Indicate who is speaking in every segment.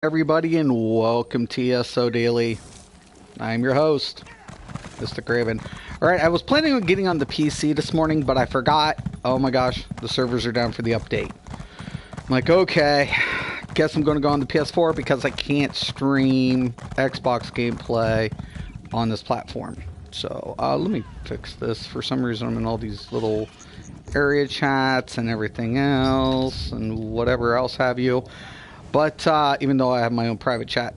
Speaker 1: Everybody, and welcome to ESO Daily. I'm your host, Mysticraven. Alright, I was planning on getting on the PC this morning, but I forgot. Oh my gosh, the servers are down for the update. I'm like, okay, guess I'm going to go on the PS4 because I can't stream Xbox gameplay on this platform. So, let me fix this. For some reason, I'm in all these little area chats and everything else, and whatever else have you. But even though I have my own private chat.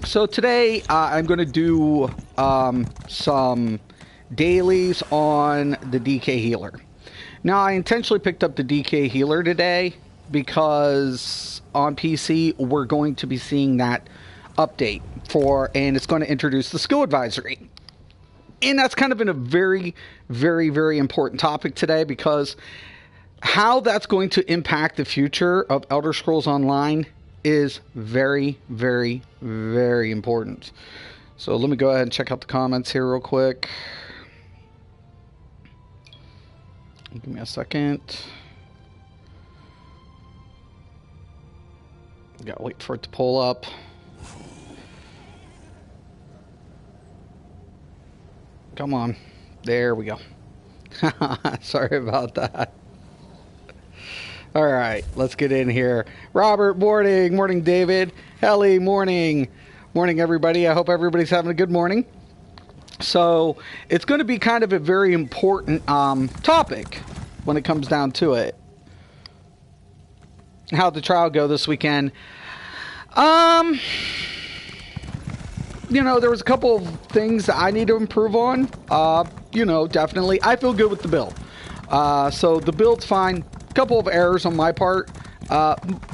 Speaker 1: So today I'm going to do some dailies on the DK healer. Now I intentionally picked up the DK healer today because on PC we're going to be seeing that update and it's going to introduce the skill advisory. And that's kind of been a very, very, very important topic today because how that's going to impact the future of Elder Scrolls Online is very, very, very important. So let me go ahead and check out the comments here real quick. Give me a second. Gotta wait for it to pull up. Come on. There we go. Sorry about that. All right, let's get in here. Robert, morning. Morning, David. Helly, morning. Morning, everybody. I hope everybody's having a good morning. So it's going to be kind of a very important topic when it comes down to it. How'd the trial go this weekend? You know, there was a couple of things that I need to improve on. You know, definitely. I feel good with the build. So the build's fine. Couple of errors on my part,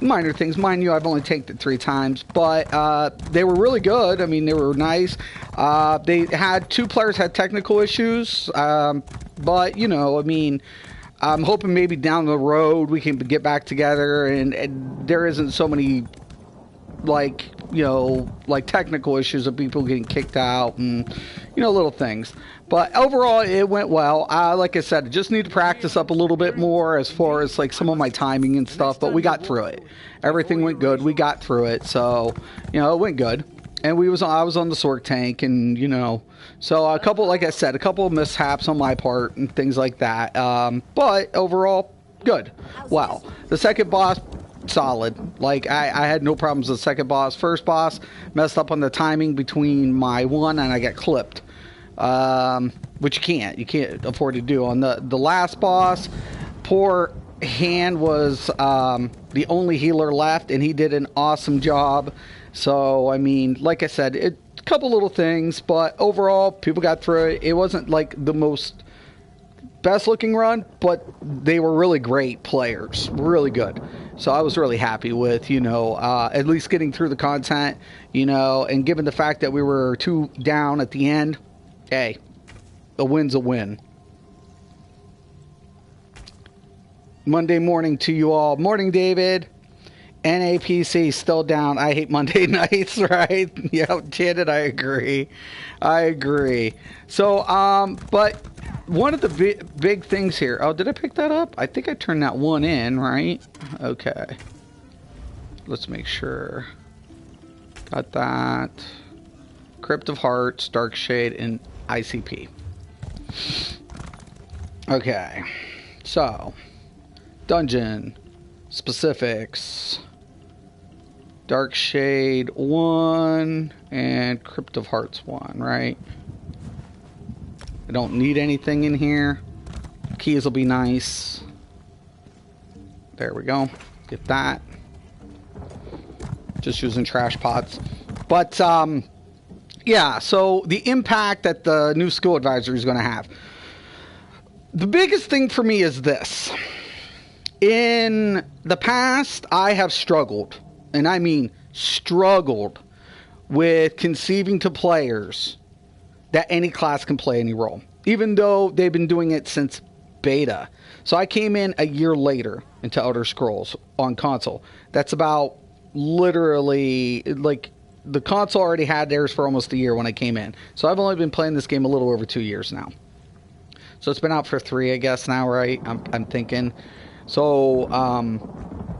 Speaker 1: minor things. Mind you, I've only tanked it 3 times, but they were really good. I mean, they were nice. They had 2 players had technical issues, but you know, I mean, I'm hoping maybe down the road we can get back together and there isn't so many like, you know, like technical issues of people getting kicked out and, you know, little things. But overall, it went well. Like I said, I just need to practice up a little bit more as far as like some of my timing and stuff, but we got through it. Everything went good. We got through it. So, you know, it went good. And I was on the Sork tank and, you know, so a couple, like I said, a couple of mishaps on my part and things like that. But overall, good. Wow. The second boss, solid. Like I had no problems with the second boss. First boss messed up on the timing between my one and I got clipped, which you can't afford to do. On the last boss, poor hand was the only healer left and he did an awesome job. So I mean, like I said, a couple little things, but overall people got through it. It wasn't like the most best looking run, but they were really great players, really good. So I was really happy with, you know, at least getting through the content, you know, and given the fact that we were 2 down at the end, hey, a win's a win. Monday morning to you all. Morning, David. NAPC still down. I hate Monday nights, right? Yeah, Janet, I agree. So, but one of the big things here. Oh, did I pick that up? I think I turned that one in, right? Okay. Let's make sure. Got that. Crypt of Hearts, Dark Shade, and ICP. Okay. So, dungeon specifics. Dark Shade 1 and Crypt of Hearts 1, right? I don't need anything in here. Keys will be nice. There we go. Get that. Just using trash pots. But, yeah, so the impact that the new skill advisory is going to have. The biggest thing for me is this. In the past, I have struggled, and I mean struggled, with conceiving to players that any class can play any role, even though they've been doing it since beta. So I came in a year later into Elder Scrolls on console. That's about literally, like, the console already had theirs for almost a year when I came in. So I've only been playing this game a little over 2 years now. So it's been out for 3, I guess, now, right? I'm thinking. So,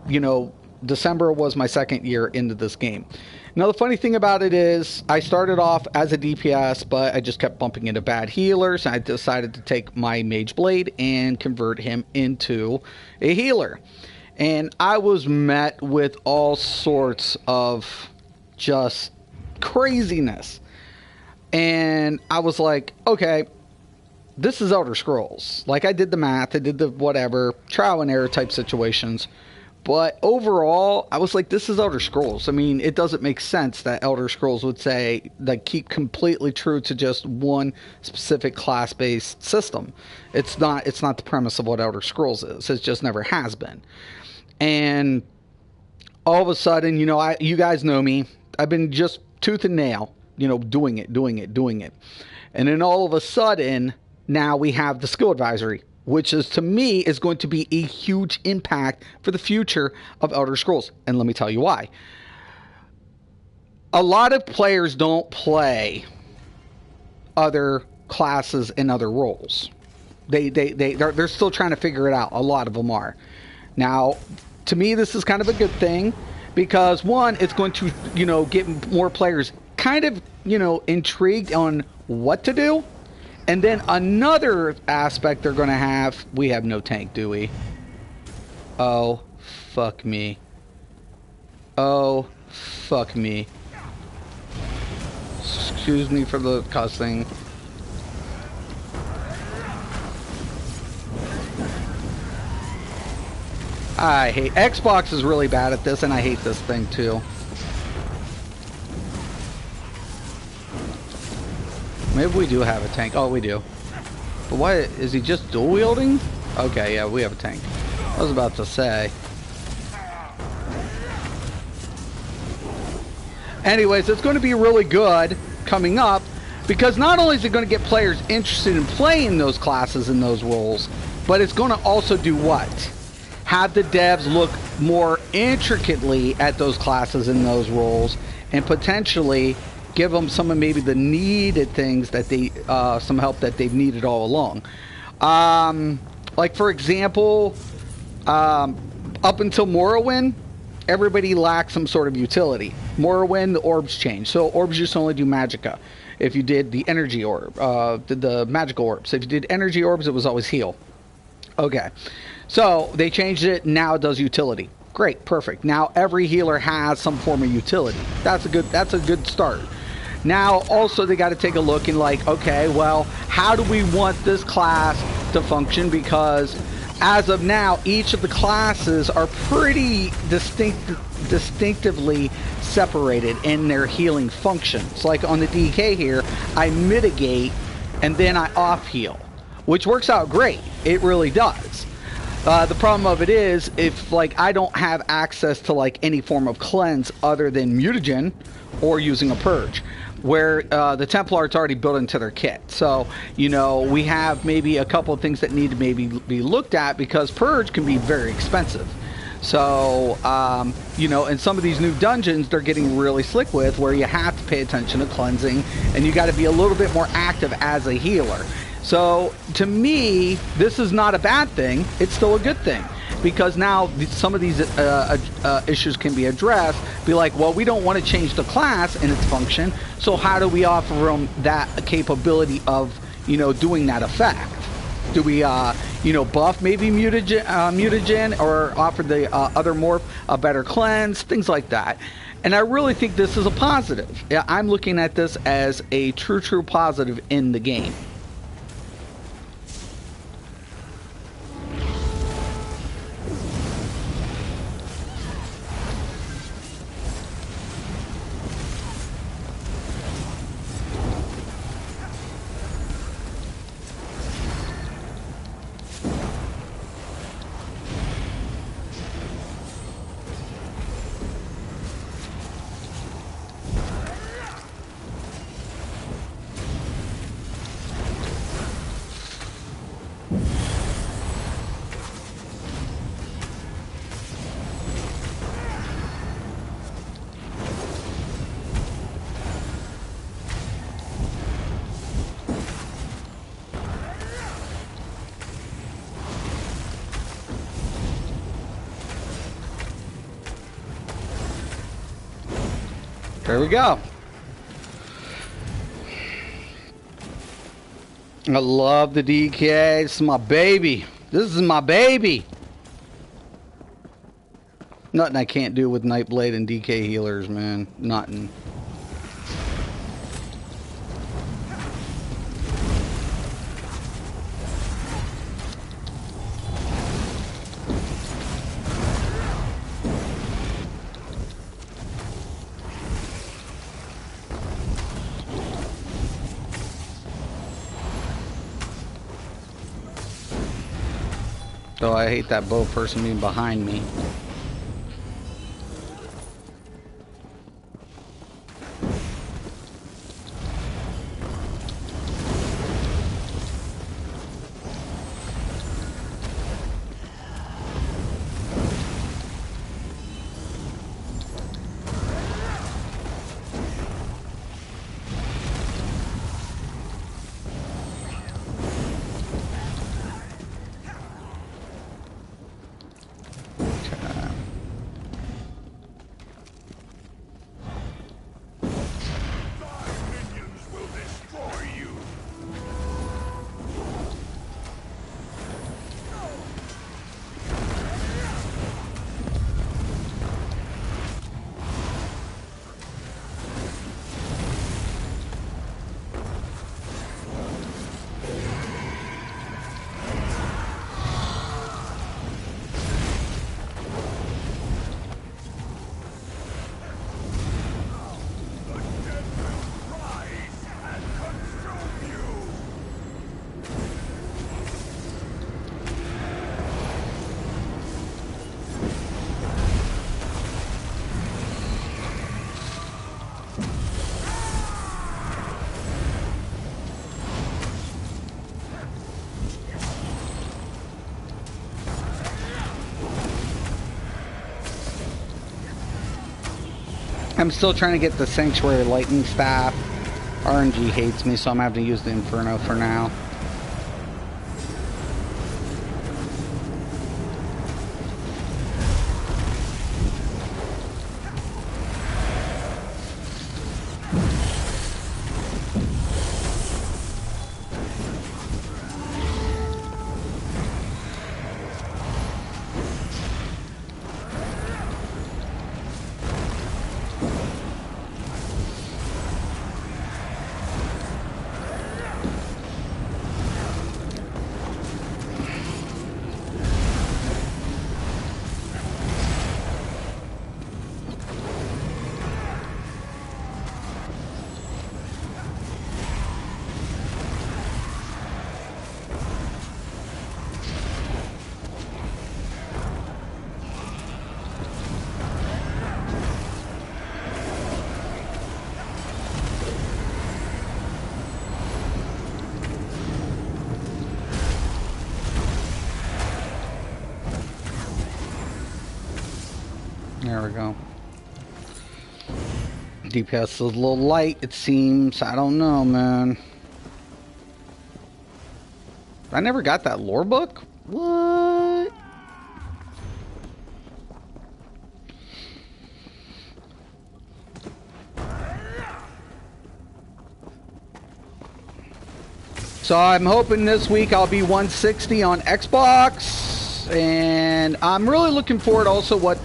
Speaker 1: you know, December was my second year into this game. Now, the funny thing about it is I started off as a DPS, but I just kept bumping into bad healers. I decided to take my Mage Blade and convert him into a healer. And I was met with all sorts of just craziness. And I was like, okay, this is Elder Scrolls. Like, I did the math, I did the whatever, trial and error type situations. But overall, I was like, this is Elder Scrolls. I mean, it doesn't make sense that Elder Scrolls would say, like, keep completely true to just one specific class-based system. It's not the premise of what Elder Scrolls is. It just never has been. And all of a sudden, you know, you guys know me. I've been just tooth and nail, you know, doing it. And then all of a sudden, now we have the skill advisory, which is, to me, is going to be a huge impact for the future of Elder Scrolls. And let me tell you why. A lot of players don't play other classes and other roles. They're still trying to figure it out. A lot of them are. Now, to me, this is kind of a good thing because, one, it's going to, you know, get more players kind of, you know, intrigued on what to do. And then another aspect they're going to have, we have no tank, do we? Oh, fuck me. Oh, fuck me. Excuse me for the cussing. I hate... Xbox is really bad at this, and I hate this thing, too. Maybe we do have a tank. Oh, we do. But why... Is he just dual wielding? Okay, yeah, we have a tank. I was about to say. Anyways, it's going to be really good coming up, because not only is it going to get players interested in playing those classes and those roles, but it's going to also do what? Have the devs look more intricately at those classes and those roles, and potentially give them some of maybe the needed things that they, some help that they've needed all along. Like, for example, up until Morrowind, everybody lacked some sort of utility. Morrowind, the orbs changed. So orbs used to only do magicka. If you did the energy orb, did the magical orbs. If you did energy orbs, it was always heal. Okay. So they changed it. Now it does utility. Great. Perfect. Now every healer has some form of utility. That's a good start. Now also they got to take a look and like, okay, well, how do we want this class to function? Because as of now, each of the classes are pretty distinctively separated in their healing functions. Like on the DK here, I mitigate and then I off heal, which works out great. It really does. The problem of it is, if like I don't have access to like any form of cleanse other than mutagen or using a purge, where the Templar, it's already built into their kit. So, you know, we have maybe a couple of things that need to maybe be looked at, because purge can be very expensive. So, you know, in some of these new dungeons, they're getting really slick with where you have to pay attention to cleansing, and you got to be a little bit more active as a healer. So, to me, this is not a bad thing. It's still a good thing. Because now some of these issues can be addressed. Be like, well, we don't want to change the class and its function, so how do we offer them that capability of, you know, doing that effect? Do we, you know, buff maybe mutagen, or offer the other morph a better cleanse, things like that? And I really think this is a positive. Yeah, I'm looking at this as a true positive in the game. There we go. I love the DK. This is my baby. This is my baby. Nothing I can't do with Nightblade and DK healers, man. Nothing. Oh, I hate that bow person being behind me. I'm still trying to get the Sanctuary Lightning Staff. RNG hates me, so I'm having to use the Inferno for now. There we go. DPS is a little light, it seems. I don't know, man. I never got that lore book? What? So I'm hoping this week I'll be 160 on Xbox. And I'm really looking forward also what...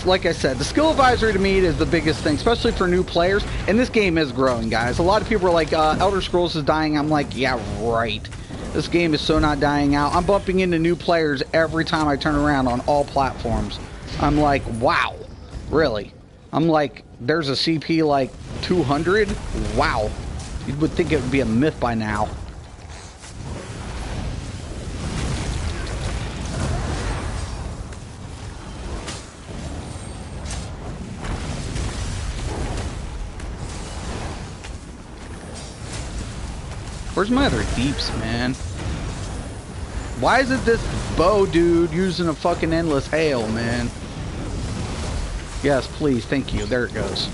Speaker 1: like I said, the skill advisory to me is the biggest thing, especially for new players. And this game is growing, guys. A lot of people are like, Elder Scrolls is dying. I'm like, yeah, right. This game is so not dying out. I'm bumping into new players every time I turn around on all platforms. I'm like, wow, really? I'm like, there's a CP like 200? Wow. You would think it would be a myth by now. Where's my other deeps, man? Why is it this bow dude using a fucking endless hail, man? Yes, please, thank you. There it goes.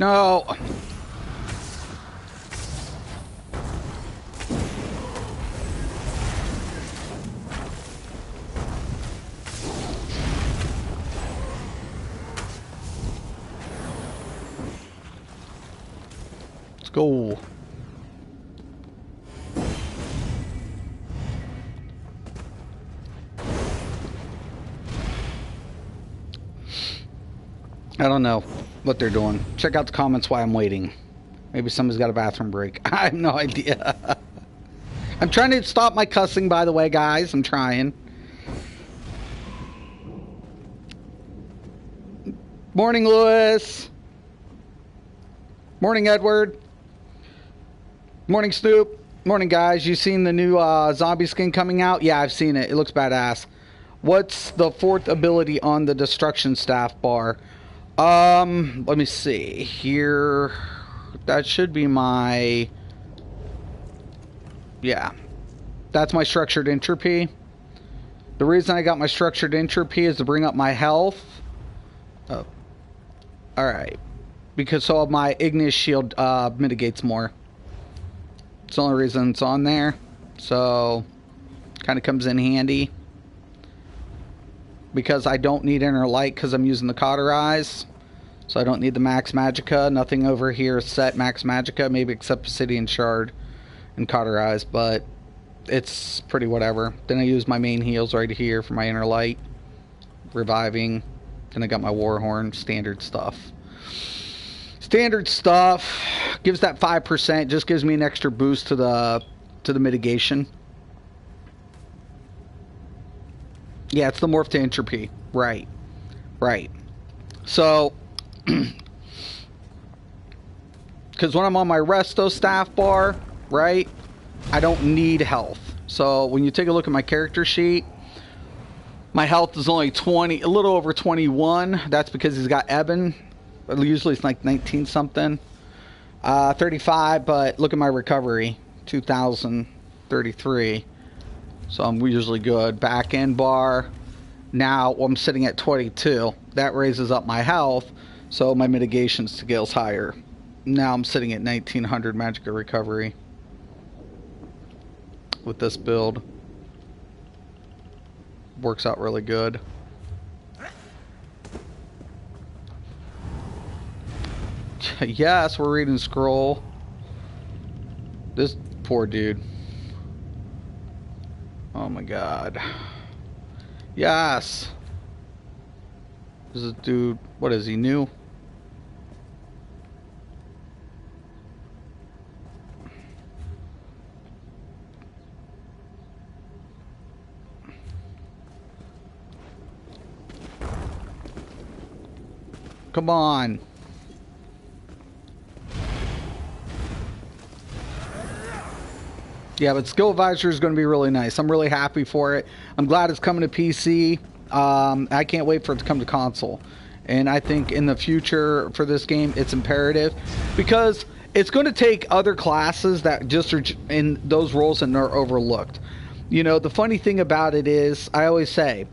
Speaker 1: No. Let's go. I don't know what they're doing. Check out the comments why I'm waiting. Maybe somebody's got a bathroom break. I have no idea. I'm trying to stop my cussing, by the way, guys. I'm trying. Morning, Lewis. Morning, Edward. Morning, Snoop. Morning, guys. You seen the new zombie skin coming out? Yeah, I've seen it. It looks badass. What's the fourth ability on the destruction staff bar? Let me see here. That should be my... Yeah. That's my structured entropy. The reason I got my structured entropy is to bring up my health. Oh. Alright. Because so my igneous shield mitigates more. It's the only reason it's on there. So, kind of comes in handy. Because I don't need inner light because I'm using the cauterize. So I don't need the max magicka. Nothing over here is set max magicka, maybe except obsidian shard and cauterize, but it's pretty whatever. Then I use my main heals right here for my inner light, reviving. Then I got my war horn, standard stuff. Standard stuff gives that 5%, just gives me an extra boost to the mitigation. Yeah, it's the morph to entropy. Right. Right. So, because when I'm on my resto staff bar, right, I don't need health. So, when you take a look at my character sheet, my health is only 20, a little over 21. That's because he's got Eben. Usually it's like 19 something. 35, but look at my recovery. 2,033. So I'm usually good. Back end bar. Now I'm sitting at 22. That raises up my health, so my mitigation scale's higher. Now I'm sitting at 1900 magicka recovery with this build. Works out really good. Yes, we're reading scroll. This poor dude. Oh my god. Yes. This is a dude. What is he, new? Come on. Yeah, but Skill Advisor is going to be really nice. I'm really happy for it. I'm glad it's coming to PC. I can't wait for it to come to console. And I think in the future for this game, it's imperative. Because it's going to take other classes that just are in those roles and are overlooked. You know, the funny thing about it is, I always say,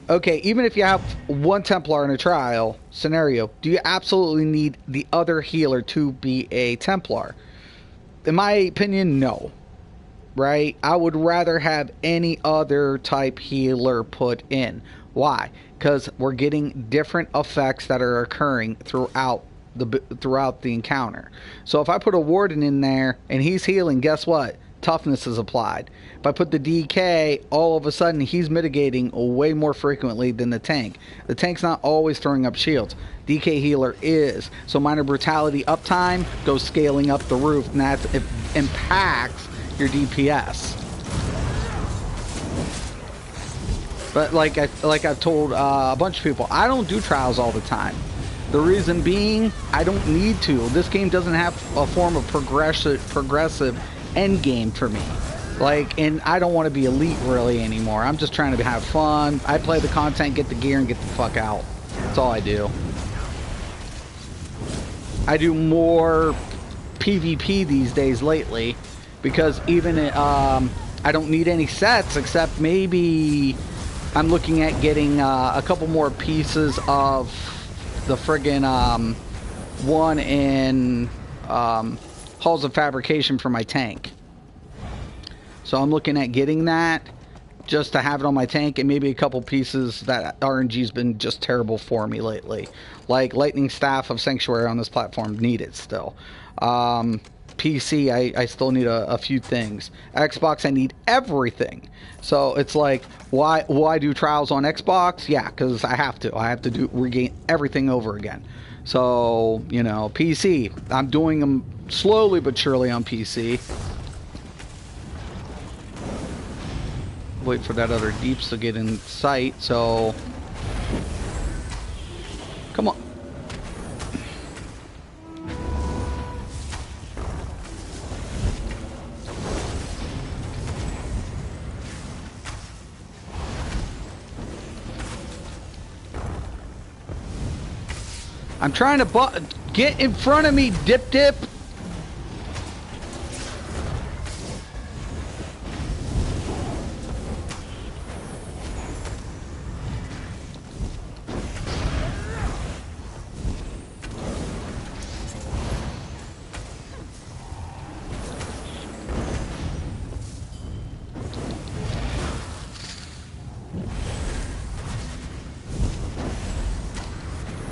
Speaker 1: okay, even if you have one Templar in a trial scenario, do you absolutely need the other healer to be a Templar? In my opinion, no. Right? I would rather have any other type healer put in. Why? Because we're getting different effects that are occurring throughout the encounter. So if I put a warden in there and he's healing, guess what? Toughness is applied. If I put the DK, all of a sudden he's mitigating way more frequently than the tank. The tank's not always throwing up shields. DK healer is. So minor brutality uptime goes scaling up the roof, and that impacts your DPS. But like I've told a bunch of people, I don't do trials all the time. The reason being, I don't need to. This game doesn't have a form of progressive end game for me. Like, and I don't want to be elite really anymore. I'm just trying to have fun. I play the content, get the gear, and get the fuck out. That's all I do. I do more PvP these days lately. Because even I don't need any sets except maybe I'm looking at getting a couple more pieces of the friggin' one in Halls of Fabrication for my tank. So I'm looking at getting that just to have it on my tank, and maybe a couple pieces that RNG's been just terrible for me lately. Like Lightning Staff of Sanctuary on this platform, need it still. PC, I still need a few things. Xbox, I need everything. So it's like, why do trials on Xbox? Yeah, because I have to. I have to regain everything over again. So, you know, PC, I'm doing them slowly but surely on PC. Wait for that other deeps to get in sight, so... Come on. I'm trying to get in front of me, dip.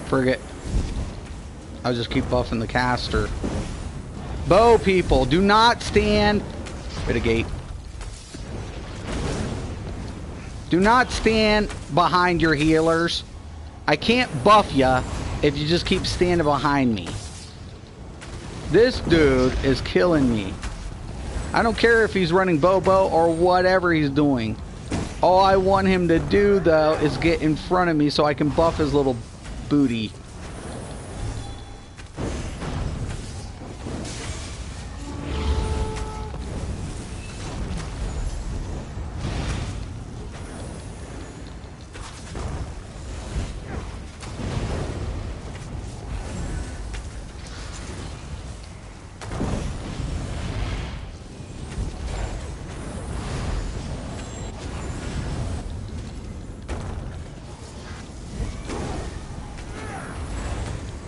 Speaker 1: Forget. I'll just keep buffing the caster. Bow people, do not stand. Wait a gate. Do not stand behind your healers. I can't buff ya if you just keep standing behind me. This dude is killing me. I don't care if he's running Bobo or whatever he's doing. All I want him to do, though, is get in front of me so I can buff his little booty.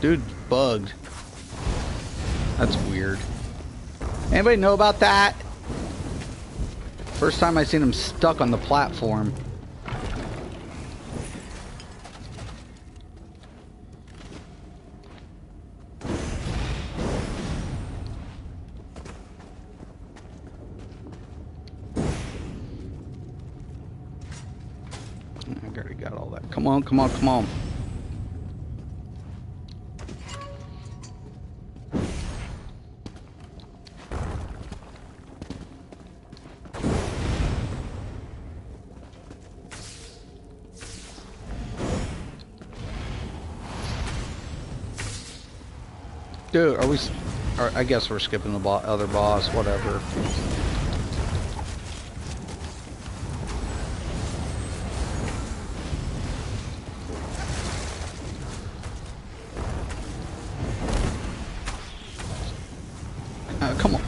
Speaker 1: Dude, bugged. That's weird. Anybody know about that? First time I seen him stuck on the platform. I already got all that. Come on, come on, come on. Dude, I guess we're skipping the other boss, whatever. Come on.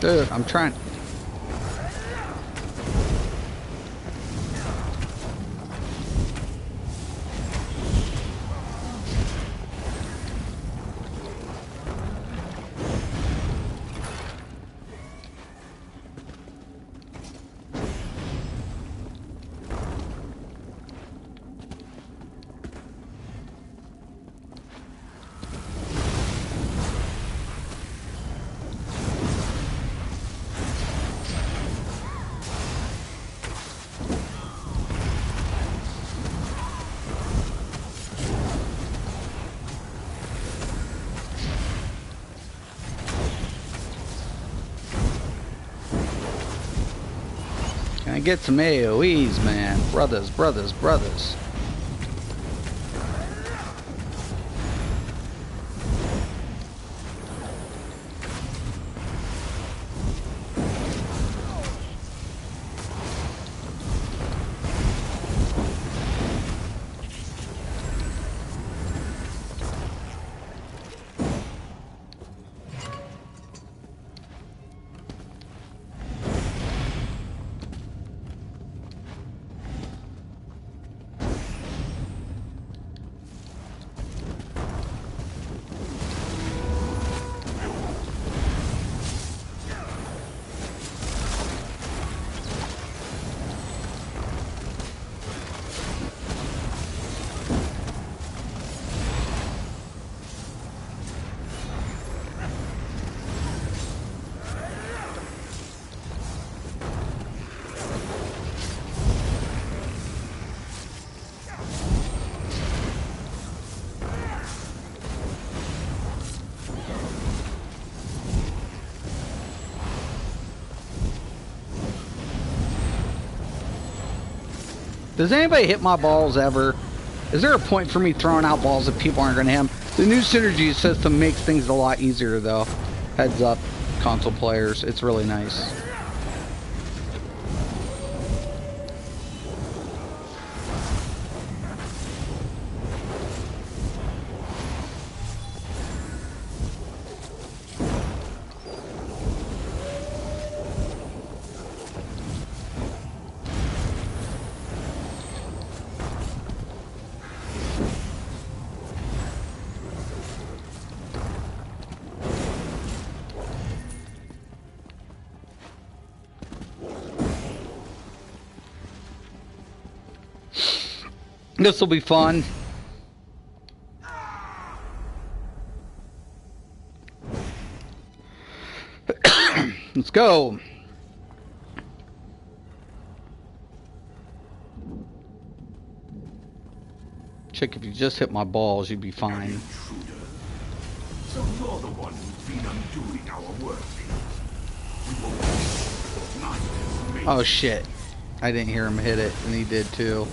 Speaker 1: Dude, I'm trying. Can I get some AoEs, man? Brothers, brothers, brothers. Does anybody hit my balls ever? Is there a point for me throwing out balls if people aren't going to hit them? The new synergy system makes things a lot easier, though. Heads up, console players. It's really nice. This will be fun. Let's go. Chick, if you just hit my balls, you'd be fine.
Speaker 2: So you're the one who's been undoing our work.
Speaker 1: Oh shit. I didn't hear him hit it, and he did too.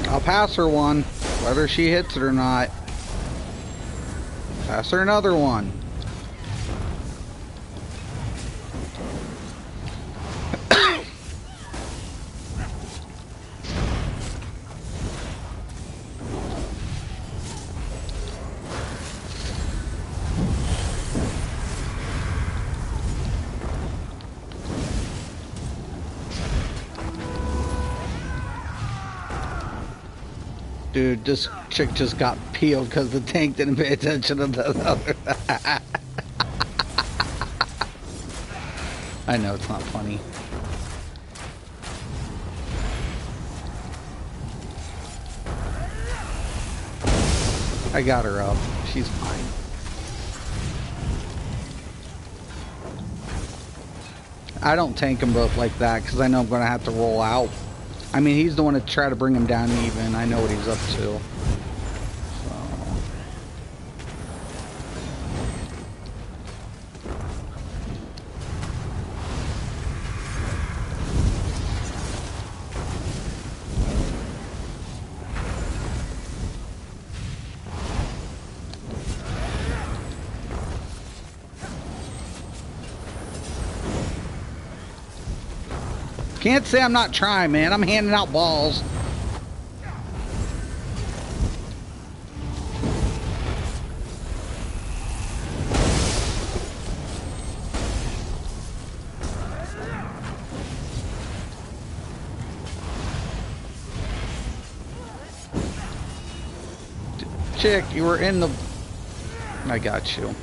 Speaker 1: I'll pass her one, whether she hits it or not. Pass her another one. Dude, this chick just got peeled because the tank didn't pay attention to the other. I know, it's not funny. I got her up. She's fine. I don't tank them both like that because I know I'm going to have to roll out. I mean, he's the one to try to bring him down even. I know what he's up to. Can't say I'm not trying, man. I'm handing out balls. Chick, you were in the... I got you.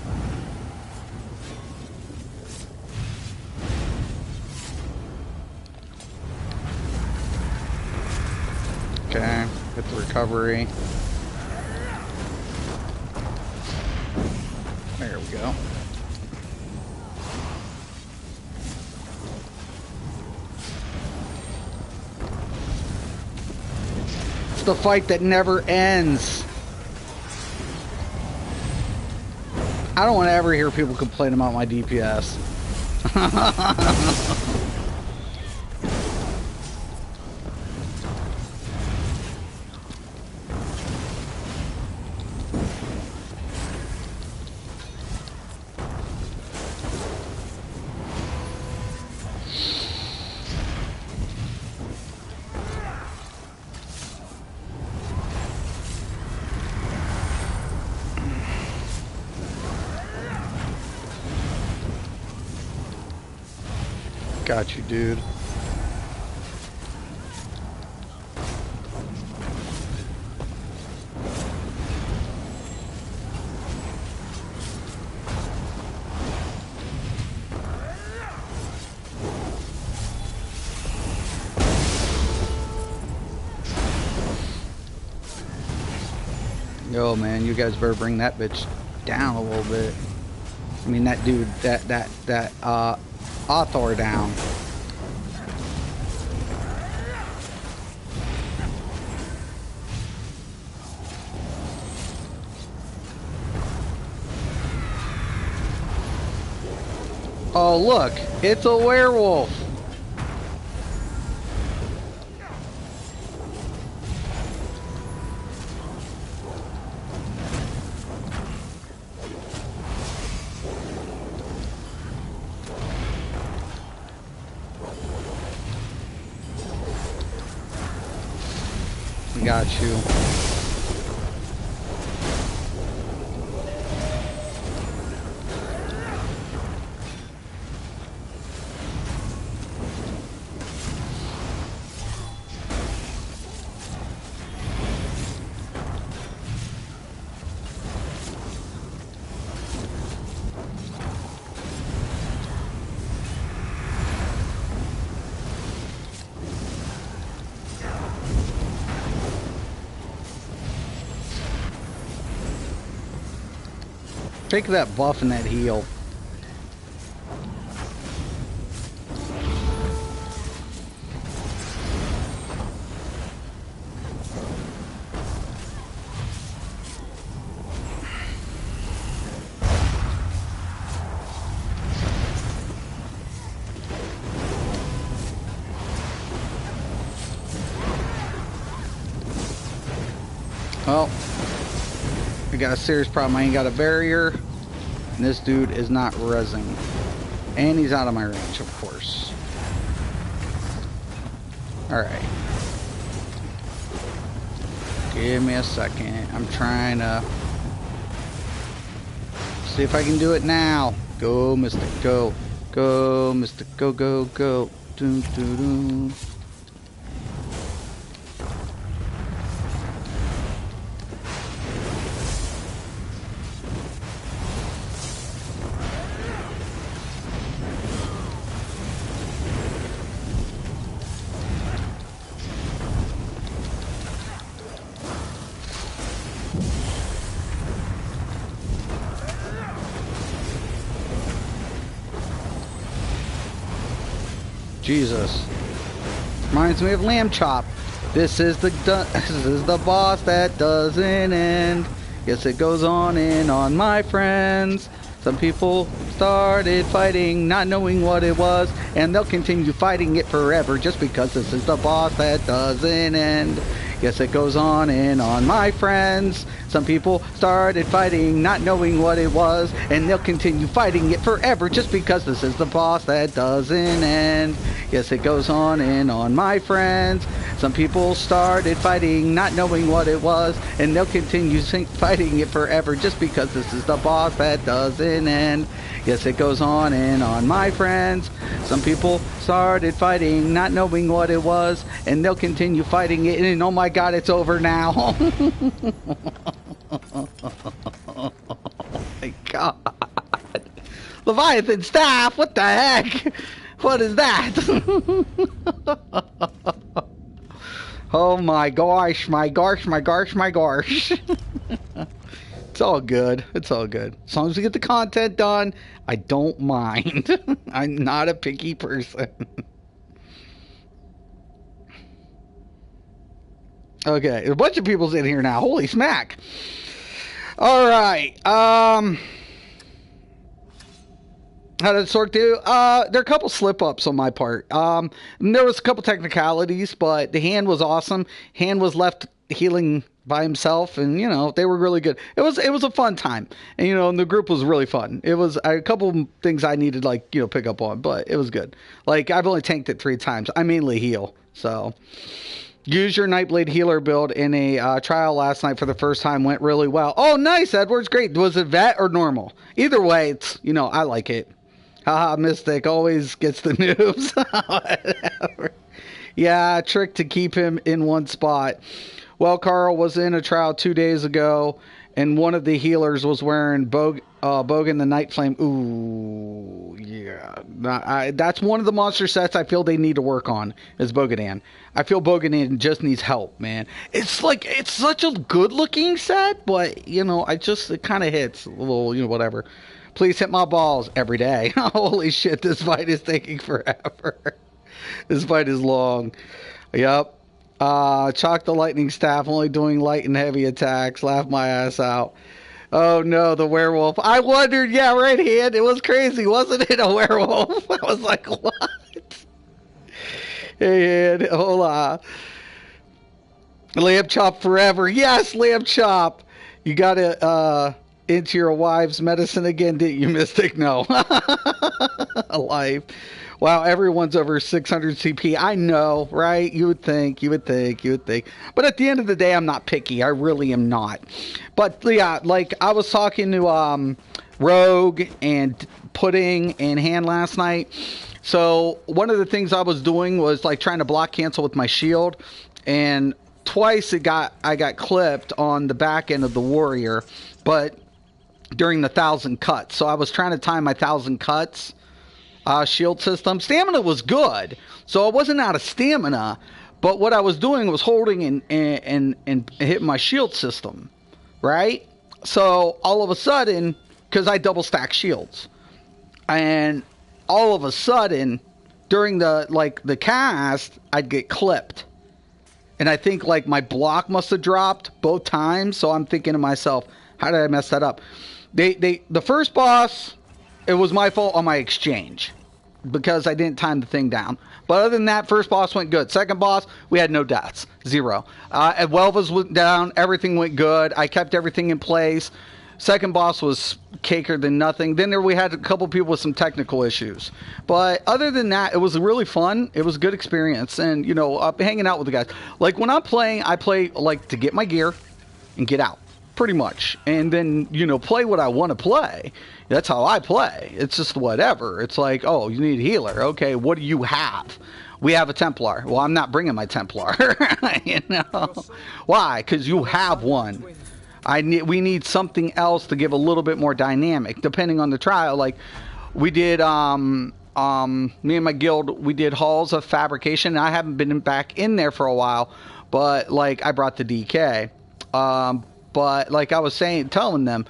Speaker 1: Okay, get the recovery. There we go. It's the fight that never ends. I don't want to ever hear people complain about my DPS. Got you, dude. Yo, man, you guys better bring that bitch down a little bit. I mean, that dude, that Author down. Oh, look, it's a werewolf. Got you. Take that buff and that heal. Well, I got a serious problem. I ain't got a barrier, and this dude is not rezzing. And he's out of my range, of course. Alright. Give me a second. I'm trying to see if I can do it now. Go, Mystic, go. Go, Mystic, go, go, go. Doo, doo, doo. Jesus. Reminds me of Lamb Chop. This is the boss that doesn't end. Yes, it goes on and on, my friends. Some people started fighting, not knowing what it was, and they'll continue fighting it forever just because this is the boss that doesn't end. Yes, it goes on and on, my friends. Some people started fighting, not knowing what it was, and they'll continue fighting it forever just because this is the boss that doesn't end. Yes, it goes on and on, my friends. Some people started fighting, not knowing what it was, and they'll continue fighting it forever just because this is the boss that doesn't end. Yes, it goes on and on, my friends. Some people started fighting, not knowing what it was, and they'll continue fighting it, and oh my god, it's over now. Oh my god. Leviathan staff, what the heck? What is that? Oh my gosh, my gosh, my gosh, my gosh. It's all good. It's all good. As long as we get the content done, I don't mind. I'm not a picky person. Okay, a bunch of people's in here now. Holy smack. All right. How did it sort through? There are a couple slip-ups on my part. There was a couple technicalities, but the hand was awesome. Hand was left healing by himself, and you know they were really good. It was a fun time, and you know, and the group was really fun. It was a couple things I needed pick up on, but it was good. Like I've only tanked it 3 times. I mainly heal, so use your Nightblade healer build in a trial last night for the first time. Went really well. Oh, nice, Edwards, great. Was it vet or normal? Either way, it's I like it. Haha, Mystic always gets the noobs. Whatever. Yeah, trick to keep him in one spot. Well, Carl was in a trial 2 days ago, and one of the healers was wearing Bogan the Night Flame. Ooh, yeah. That's one of the monster sets I feel they need to work on, is Bogadan. I feel Bogadan just needs help, man. It's such a good-looking set, but, it kind of hits a little, whatever. Please hit my balls every day. Holy shit, this fight is taking forever. This fight is long. Yep. Chalk the lightning staff, only doing light and heavy attacks. Laugh my ass out. Oh no, the werewolf. I wondered, yeah, right hand. It was crazy, wasn't it? A werewolf. I was like, what? Hey, hand, hola. Lamb chop forever. Yes, lamb chop. You gotta into your wife's medicine again, didn't you, Mystic? No. Life. Wow, everyone's over 600 CP. I know, right? You would think. But at the end of the day, I'm not picky. I really am not. But yeah, like I was talking to Rogue and Pudding and Han last night. So one of the things I was doing was like trying to block cancel with my shield, and twice I got clipped on the back end of the warrior, but during the 1,000 cuts. So I was trying to time my 1,000 cuts. Shield system. Stamina was good, so I wasn't out of stamina, but what I was doing was holding and hitting my shield system, right? So all of a sudden, because I double stack shields, and all of a sudden during the cast, I'd get clipped, and I think like my block must have dropped both times. So I'm thinking to myself, how did I mess that up? The first boss, it was my fault on my exchange because I didn't time the thing down. But other than that, first boss went good. Second boss, we had no deaths. 0. Welva's went down. Everything went good. I kept everything in place. Second boss was caker than nothing. Then we had a couple people with some technical issues. But other than that, it was really fun. It was a good experience. And, hanging out with the guys. Like when I'm playing, I play like to get my gear and get out. Pretty much. And then, play what I want to play. That's how I play. It's just whatever. It's like, oh, you need a healer. Okay, what do you have? We have a Templar. Well, I'm not bringing my Templar. Why? Because you have one. We need something else to give a little bit more dynamic, depending on the trial. Like, we did, me and my guild, we did Halls of Fabrication. I haven't been back in there for a while, but, like, I brought the DK. But like I was telling them,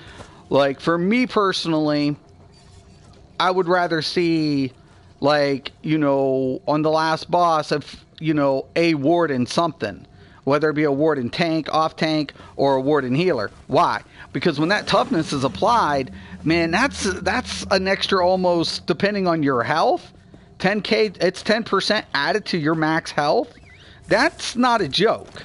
Speaker 1: like for me personally, I would rather see like, on the last boss of, a warden something, whether it be a warden tank, off tank, or a warden healer. Why? Because when that toughness is applied, man, that's an extra almost, depending on your health, 10k, it's 10% added to your max health. That's not a joke.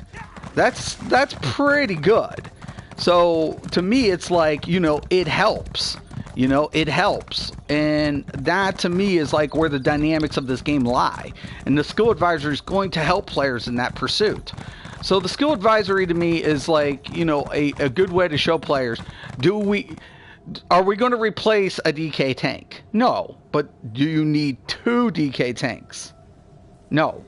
Speaker 1: That's pretty good. So to me, it's like, you know, it helps. You know, it helps. And that to me is like where the dynamics of this game lie. And the skill advisory is going to help players in that pursuit. So the skill advisory to me is like, you know, a good way to show players, are we going to replace a DK tank? No. But do you need 2 DK tanks? No.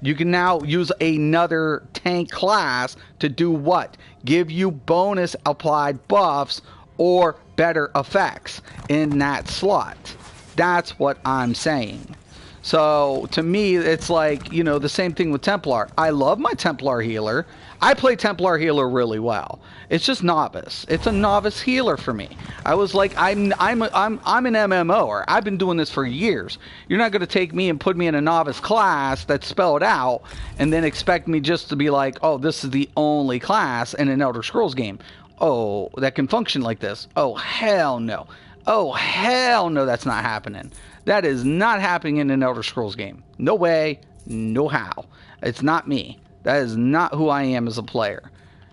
Speaker 1: You can now use another tank class to do what? Give you bonus applied buffs or better effects in that slot. That's what I'm saying. So to me, it's like, you know, the same thing with Templar. I love my Templar healer. I play Templar healer really well. It's just novice. It's a novice healer for me. I was like, I'm an MMO, or I've been doing this for years. You're not going to take me and put me in a novice class that's spelled out and then expect me just to be like, oh, this is the only class in an Elder Scrolls game. Oh, that can function like this. Oh, hell no. Oh, hell no, that's not happening. That is not happening in an Elder Scrolls game. No way, no how. It's not me. That is not who I am as a player.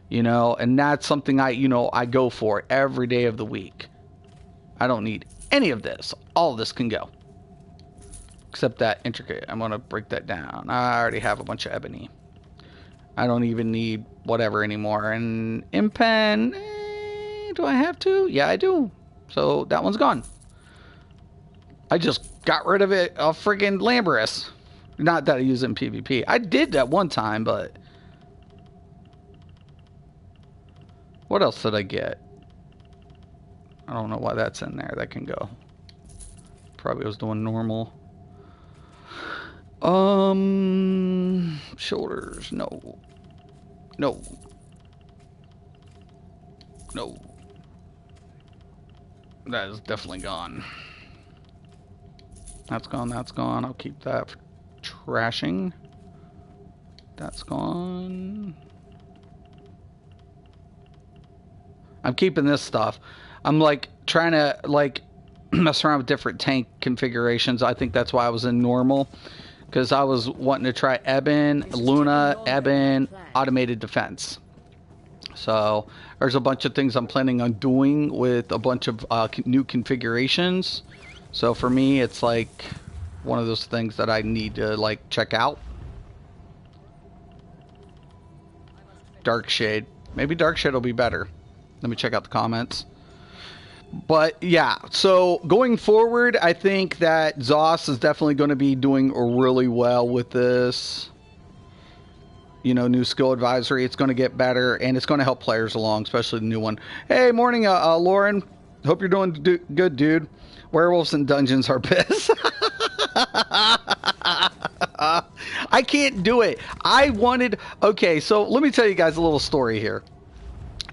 Speaker 1: You know, and that's something I go for every day of the week. I don't need any of this. All of this can go. Except that intricate. I'm going to break that down. I already have a bunch of ebony. I don't even need whatever anymore. And impen, do I have to? Yeah, I do. So that one's gone. I just got rid of it, a friggin' Lambrus. Not that I use it in PvP. I did that one time, but... What else did I get? I don't know why that's in there. That can go. Probably was doing normal. Shoulders. No. No. No. That is definitely gone. That's gone, that's gone. I'll keep that for trashing. That's gone. I'm keeping this stuff. I'm like trying to like mess around with different tank configurations. I think that's why I was in normal. Because I was wanting to try Eben, Luna, Eben, automated defense. So there's a bunch of things I'm planning on doing with a bunch of new configurations. So for me, it's like one of those things that I need to like check out. Dark Shade. Maybe Dark Shade will be better. Let me check out the comments. But yeah, so going forward, I think that Zos is definitely going to be doing really well with this. You know, new skill advisory. It's going to get better, and it's going to help players along, especially the new one. Hey, morning, Lauren. Hope you're doing good, dude. Werewolves in dungeons are piss. I can't do it. I wanted... Okay, so let me tell you guys a little story here.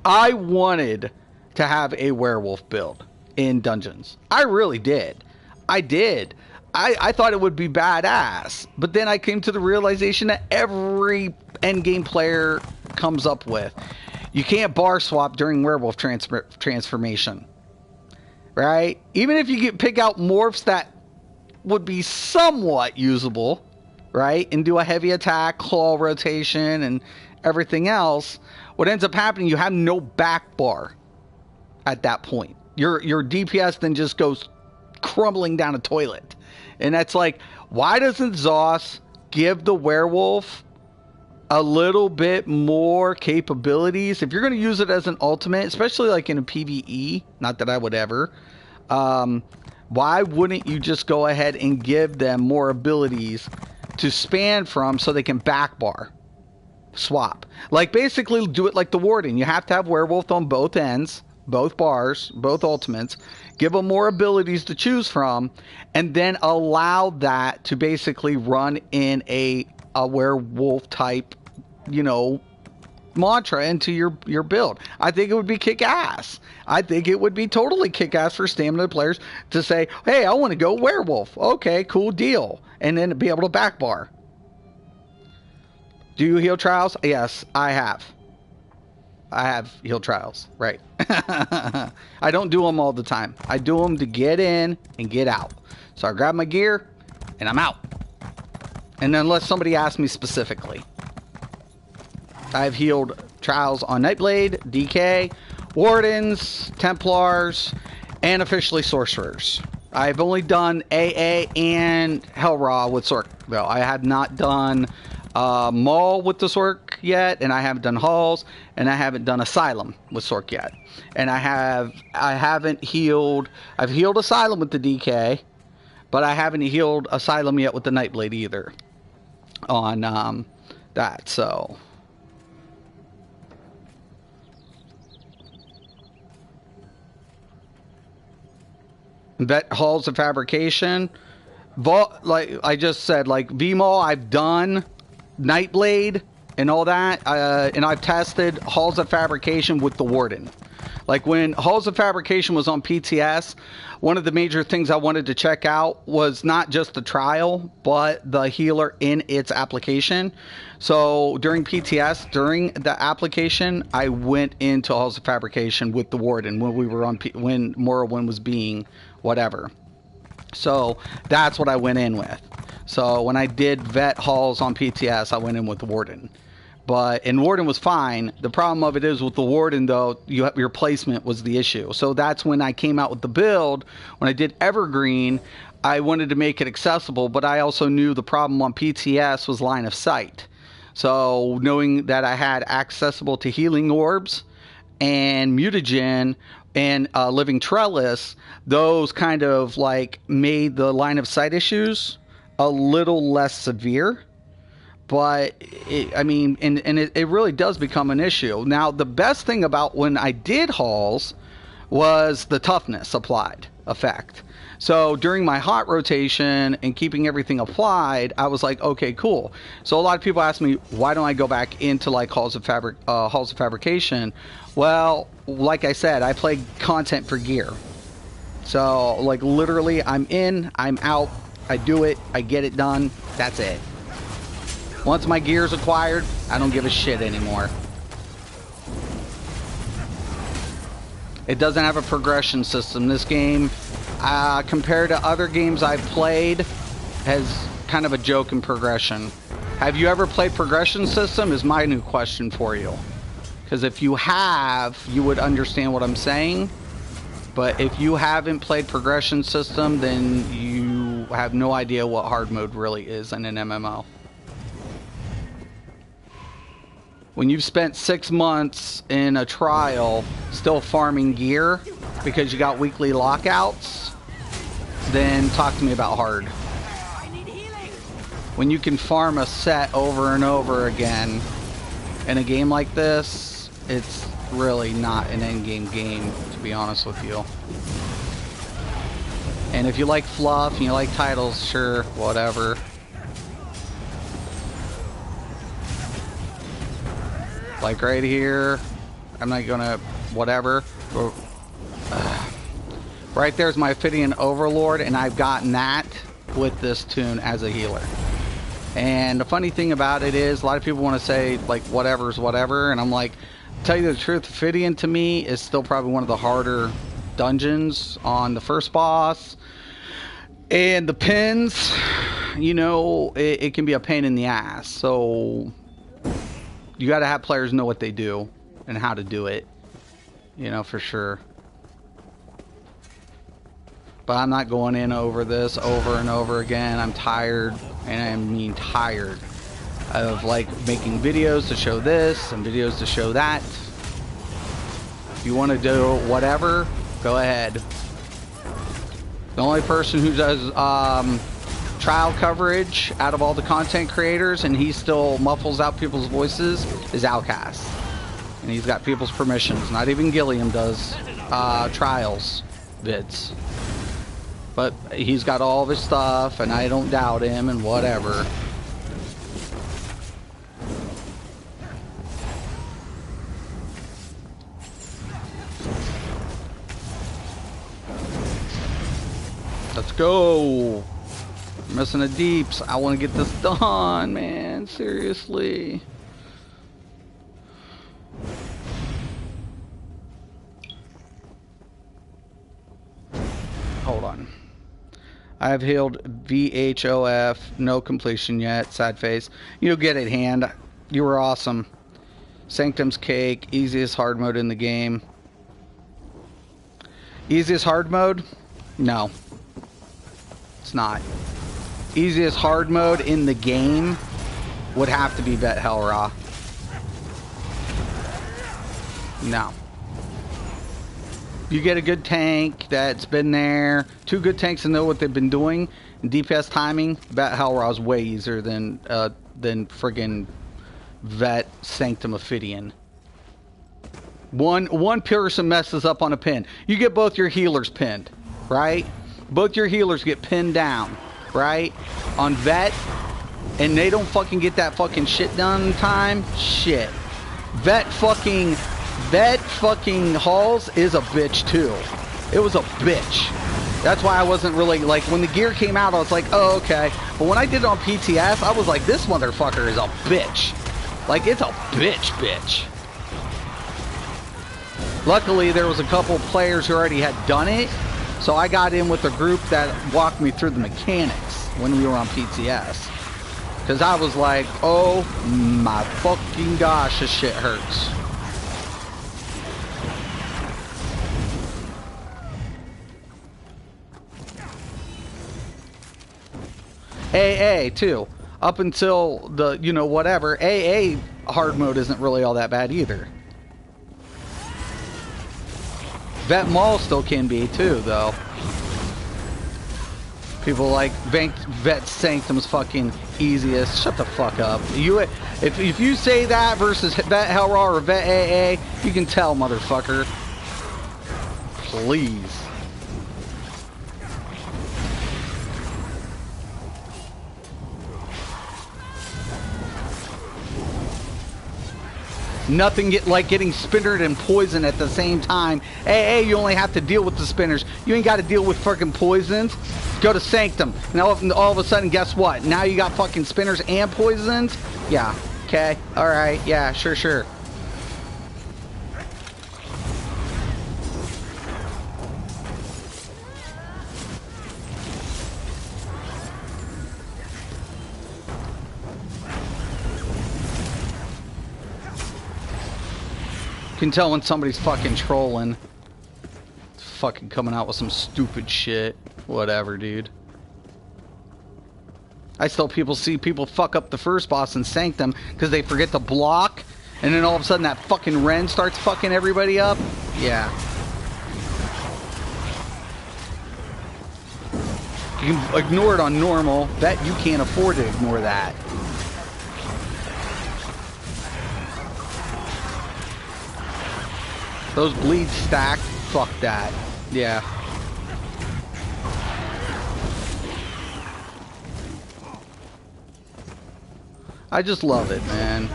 Speaker 1: I wanted to have a werewolf build in dungeons. I really did. I did. I thought it would be badass. But then I came to the realization that every endgame player comes up with. You can't bar swap during werewolf transformation. Right? Even if you pick out morphs that would be somewhat usable, right? And do a heavy attack, claw rotation, and everything else, what ends up happening, you have no back bar at that point. Your DPS then just goes crumbling down a toilet. And that's like, why doesn't Zos give the werewolf a little bit more capabilities? If you're going to use it as an ultimate, especially like in a PvE, not that I would ever, why wouldn't you just go ahead and give them more abilities to span from so they can back bar swap? Like basically do it like the Warden. You have to have werewolf on both ends, both bars, both ultimates, give them more abilities to choose from, and then allow that to basically run in a werewolf type, you know, mantra into your build. I think it would be kick-ass. I think it would be totally kick-ass for stamina players to say, hey, I want to go werewolf. Okay, cool deal. And then be able to back bar. Do you heal trials? Yes, I have. I have heal trials, right. I don't do them all the time. I do them to get in and get out. So I grab my gear and I'm out. And unless somebody asks me specifically. I've healed trials on Nightblade, DK, Wardens, Templars, and officially Sorcerers. I've only done AA and Hellraw with Sork, though. I have not done Maul with the Sork yet, and I haven't done Halls, and I haven't done Asylum with Sork yet. And I haven't healed. I've healed Asylum with the DK, but I haven't healed Asylum yet with the Nightblade either. On that, so. Vet Halls of Fabrication. Like I just said, like VMAL, I've done Nightblade and all that, and I've tested Halls of Fabrication with the Warden. Like when Halls of Fabrication was on PTS, one of the major things I wanted to check out was not just the trial, but the healer in its application. So during PTS, during the application, I went into Halls of Fabrication with the Warden when we were on when Morrowind was being whatever. So that's what I went in with. So when I did vet halls on PTS, I went in with the Warden. And Warden was fine. The problem of it is with the Warden, though, your placement was the issue. So that's when I came out with the build. When I did Evergreen, I wanted to make it accessible, but I also knew the problem on PTS was line of sight. So knowing that I had accessible to healing orbs and mutagen and living trellis, those kind of like made the line of sight issues a little less severe. But it really does become an issue. Now, the best thing about when I did halls was the toughness applied effect. So during my hot rotation and keeping everything applied, I was like, okay, cool. So a lot of people ask me, why don't I go back into like halls of fabrication? Well, like I said, I play content for gear. So like literally, I'm in, I'm out, I do it, I get it done. That's it. Once my gear's acquired, I don't give a shit anymore. It doesn't have a progression system. This game, compared to other games I've played, has kind of a joke in progression. Have you ever played progression system? Is my new question for you. Because if you have, you would understand what I'm saying. But if you haven't played progression system, then you have no idea what hard mode really is in an MMO. When you've spent 6 months in a trial still farming gear because you got weekly lockouts, then talk to me about hard. When you can farm a set over and over again in a game like this, it's really not an endgame game, to be honest with you. And if you like fluff and you like titles, sure, whatever. Like right here, I'm not gonna, whatever. Right there's my Ophidian Overlord, and I've gotten that with this tune as a healer. And the funny thing about it is, a lot of people want to say, like, whatever's whatever, and I'm like, tell you the truth, Ophidian to me is still probably one of the harder dungeons on the first boss. And the pins, you know, it can be a pain in the ass. So you got to have players know what they do and how to do it, you know, for sure. But I'm not going in over this over and over again. I'm tired, and I mean tired, of like making videos to show this and videos to show that. If you want to do whatever, go ahead. The only person who does trial coverage out of all the content creators, and he still muffles out people's voices, is Outcast. And he's got people's permissions. Not even Gilliam does trials vids. But he's got all of his stuff, and I don't doubt him, and whatever. Let's go. Missing the deeps. I want to get this done, man. Seriously. Hold on. I have healed VHOF. No completion yet. Sad face. You'll get it, Hand. You were awesome. Sanctum's cake. Easiest hard mode in the game. Easiest hard mode? No. It's not. Easiest hard mode in the game would have to be Vet Hellra. No. You get a good tank that's been there. 2 good tanks and know what they've been doing. And DPS timing, Vet Hellra is way easier than friggin' Vet Sanctum Ophidian. One person messes up on a pin. You get both your healers pinned, right? Both your healers get pinned down, right? On Vet, and they don't fucking get that fucking shit done in time. Shit. Vet fucking Halls is a bitch too. It was a bitch. That's why I wasn't really, like, when the gear came out, I was like, oh, okay. But when I did it on PTS, I was like, this motherfucker is a bitch. Like, it's a bitch. Luckily, there was a couple players who already had done it, so I got in with a group that walked me through the mechanics when we were on PTS. Because I was like, oh my fucking gosh, this shit hurts. AA, too. Up until the, you know, whatever, AA hard mode isn't really all that bad either. Vet Mall still can be too, though. People like Vet Sanctum's fucking easiest. Shut the fuck up. If you say that versus Vet Hellra or Vet AA, you can tell, motherfucker. Please. Nothing like getting spinnered and poisoned at the same time. AA, you only have to deal with the spinners. You ain't got to deal with fucking poisons. Go to Sanctum. Now all of a sudden, guess what? Now you got fucking spinners and poisons? Yeah. Okay. Alright. Yeah. Sure. You can tell when somebody's fucking trolling. Fucking coming out with some stupid shit. Whatever, dude. I still see people fuck up the first boss in Sanctum because they forget to block, and then all of a sudden that fucking Ren starts fucking everybody up. Yeah. You can ignore it on normal. That you can't afford to ignore that. Those bleeds stacked. Fuck that. Yeah. I just love it, man.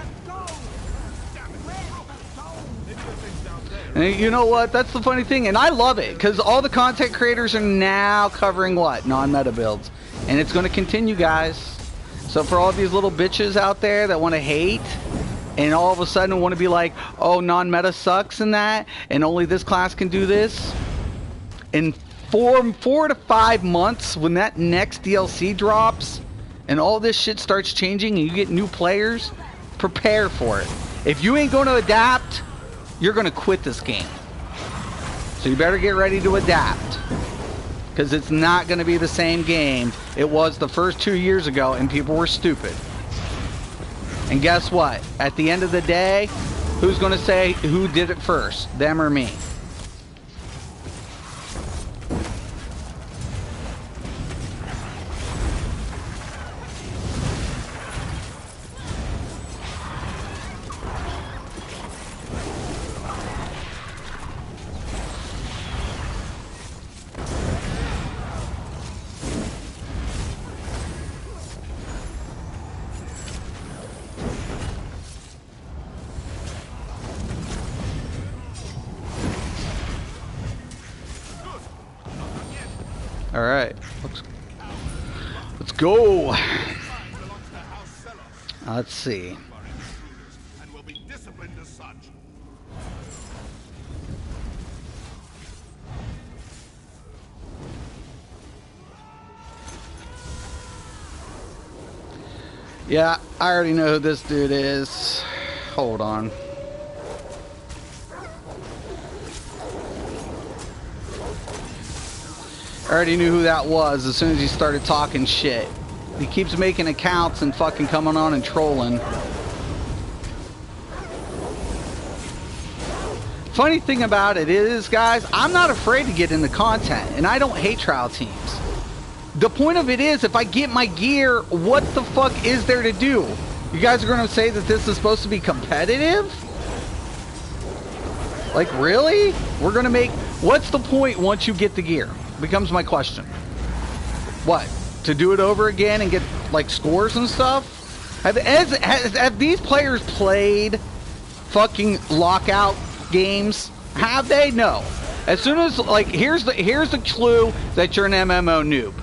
Speaker 1: And you know what? That's the funny thing. And I love it because all the content creators are now covering what? Non-meta builds. And it's going to continue, guys. So for all these little bitches out there that want to hate and all of a sudden want to be like, oh, non-meta sucks and that, and only this class can do this. In 4 to 5 months, when that next DLC drops, and all this shit starts changing, and you get new players, prepare for it. If you ain't going to adapt, you're going to quit this game. So you better get ready to adapt. Because it's not going to be the same game it was the first 2 years ago, and people were stupid. And guess what? At the end of the day, who's going to say who did it first? Them or me? All right, let's go. Let's see. Yeah, I already know who this dude is. Hold on. I already knew who that was as soon as he started talking shit. He keeps making accounts and fucking coming on and trolling. Funny thing about it is, guys, I'm not afraid to get into content, and I don't hate trial teams. The point of it is, if I get my gear, what the fuck is there to do? You guys are going to say that this is supposed to be competitive? Like, really? We're going to make... What's the point once you get the gear? Becomes my question. What? To do it over again and get, like, scores and stuff? Have these players played fucking lockout games? Have they? No. As soon as, like, here's the clue that you're an MMO noob.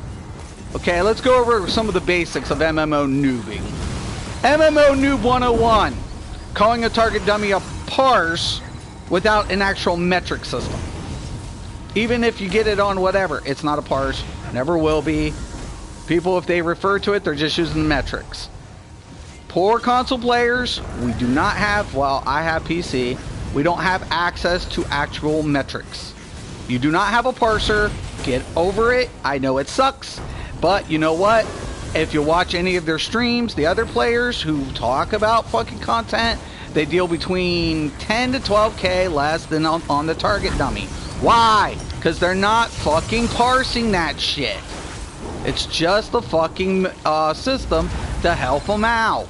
Speaker 1: Okay, let's go over some of the basics of MMO noobing. MMO noob 101. Calling a target dummy a parse without an actual metric system. Even if you get it on whatever, it's not a parse. Never will be. People, if they refer to it, they're just using metrics. Poor console players, we do not have, well, I have PC. We don't have access to actual metrics. You do not have a parser. Get over it. I know it sucks. But you know what? If you watch any of their streams, the other players who talk about fucking content, they deal between 10 to 12K less than on the target dummy. Why? Because they're not fucking parsing that shit. It's just the fucking system to help them out.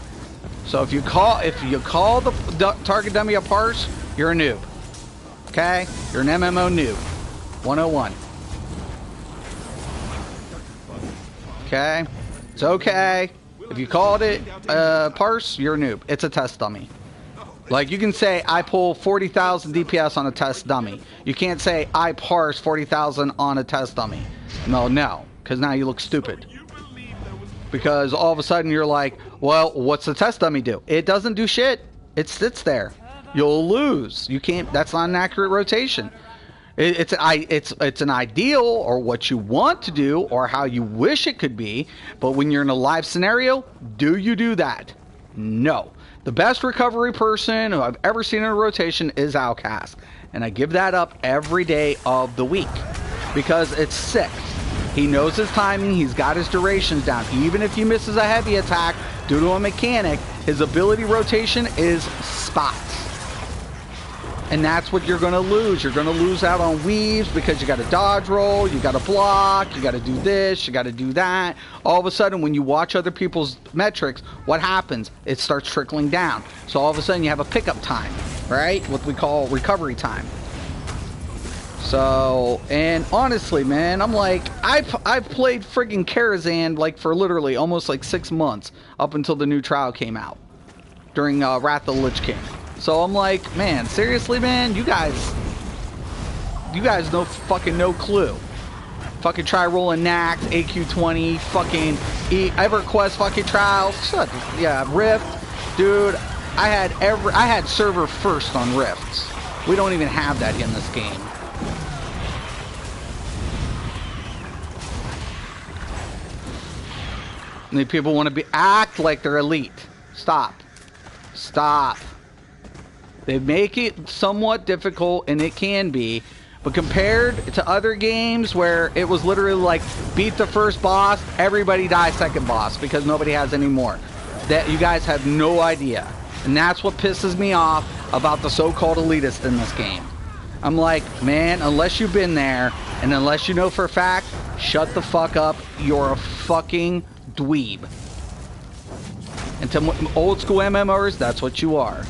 Speaker 1: So if you call the target dummy a parse, you're a noob. Okay? You're an MMO noob. 101. Okay? It's okay. If you called it parse, you're a noob. It's a test dummy. Like, you can say, I pull 40,000 DPS on a test dummy. You can't say, I parse 40,000 on a test dummy. No. Because now you look stupid. Because all of a sudden you're like, well, what's the test dummy do? It doesn't do shit. It sits there. You'll lose. You can't, that's not an accurate rotation. It's an ideal, or what you want to do, or how you wish it could be. But when you're in a live scenario, do you do that? No. The best recovery person who I've ever seen in a rotation is Outcast. And I give that up every day of the week. Because it's sick. He knows his timing. He's got his durations down. Even if he misses a heavy attack due to a mechanic, his ability rotation is spots. And that's what you're going to lose. You're going to lose out on weaves because you got to dodge roll, you got to block, you got to do this, you got to do that. All of a sudden, when you watch other people's metrics, what happens? It starts trickling down. So all of a sudden, you have a pickup time, right? What we call recovery time. So, and honestly, man, I'm like, I've played friggin' Karazhan like for literally almost like 6 months up until the new trial came out during Wrath of the Lich King. So I'm like, man, seriously, man, you guys no fucking no clue. Fucking try rolling Nax, AQ20, fucking EverQuest fucking trials. Shut, yeah, Rift, dude. I had server first on Rifts. We don't even have that in this game. And people want to act like they're elite. Stop. They make it somewhat difficult, and it can be, but compared to other games where it was literally like beat the first boss, everybody dies second boss because nobody has any more. That you guys have no idea, and that's what pisses me off about the so-called elitist in this game. I'm like, man, unless you've been there and unless you know for a fact, shut the fuck up. You're a fucking dweeb. And to old school MMOers, that's what you are.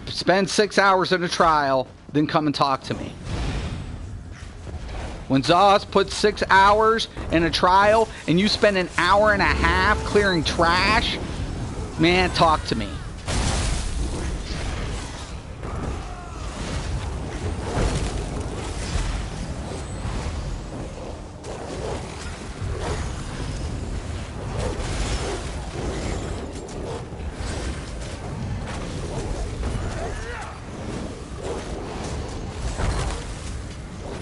Speaker 1: Spend 6 hours in a trial, then come and talk to me. When Zoss puts 6 hours in a trial and you spend an hour and a half clearing trash, man, talk to me.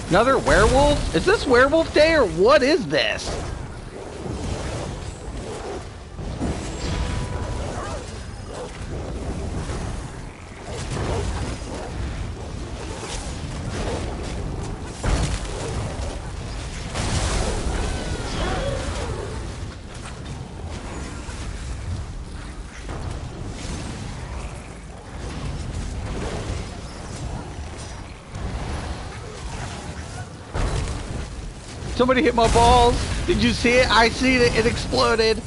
Speaker 1: Another werewolf? Is this werewolf day or what is this? Somebody hit my balls. Did you see it? I see it. It exploded.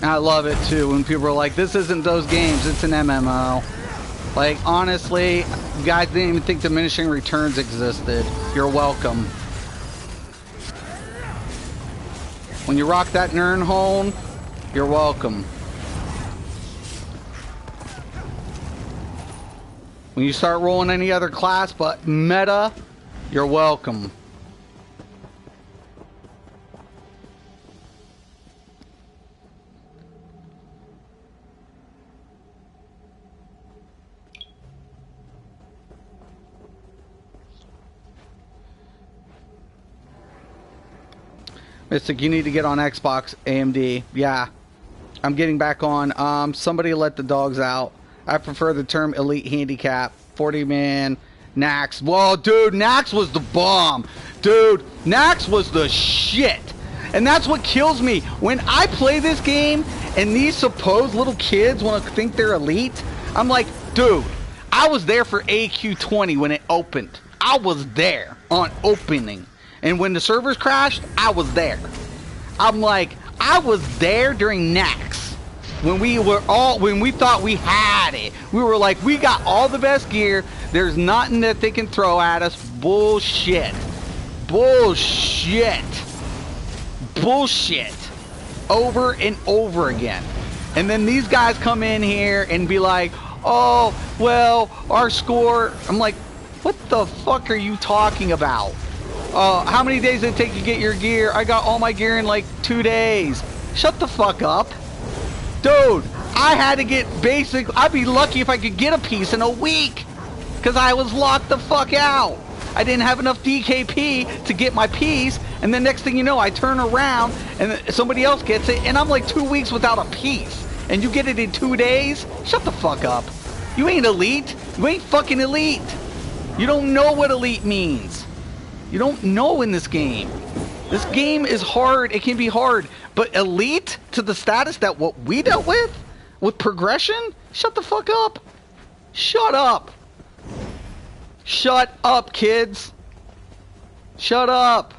Speaker 1: I love it too when people are like, this isn't those games, it's an MMO. Like, honestly, guys didn't even think diminishing returns existed. You're welcome. When you rock that Nirnholm, you're welcome. When you start rolling any other class but meta, you're welcome. Mystic, you need to get on Xbox, AMD. Yeah, I'm getting back on. Somebody let the dogs out. I prefer the term elite handicap. 40-man, Nax. Whoa, dude, Nax was the bomb. Dude, Nax was the shit. And that's what kills me. When I play this game and these supposed little kids want to think they're elite, I'm like, dude, I was there for AQ20 when it opened. I was there on opening. And when the servers crashed, I was there. I'm like, I was there during Nax. When we thought we had it. We were like, we got all the best gear. There's nothing that they can throw at us. Bullshit. Bullshit. Bullshit. Over and over again. And then these guys come in here and be like, oh, well, our score. I'm like, what the fuck are you talking about? How many days did it take you to get your gear? I got all my gear in like 2 days. Shut the fuck up. Dude, I had to get basic. I'd be lucky if I could get a piece in a week. Because I was locked the fuck out. I didn't have enough DKP to get my piece. And the next thing you know, I turn around and somebody else gets it. And I'm like 2 weeks without a piece. And you get it in 2 days? Shut the fuck up. You ain't elite. You ain't fucking elite. You don't know what elite means. You don't know in this game. This game is hard. It can be hard. But elite to the status that what we dealt with progression? Shut the fuck up. Shut up. Shut up, kids. Shut up.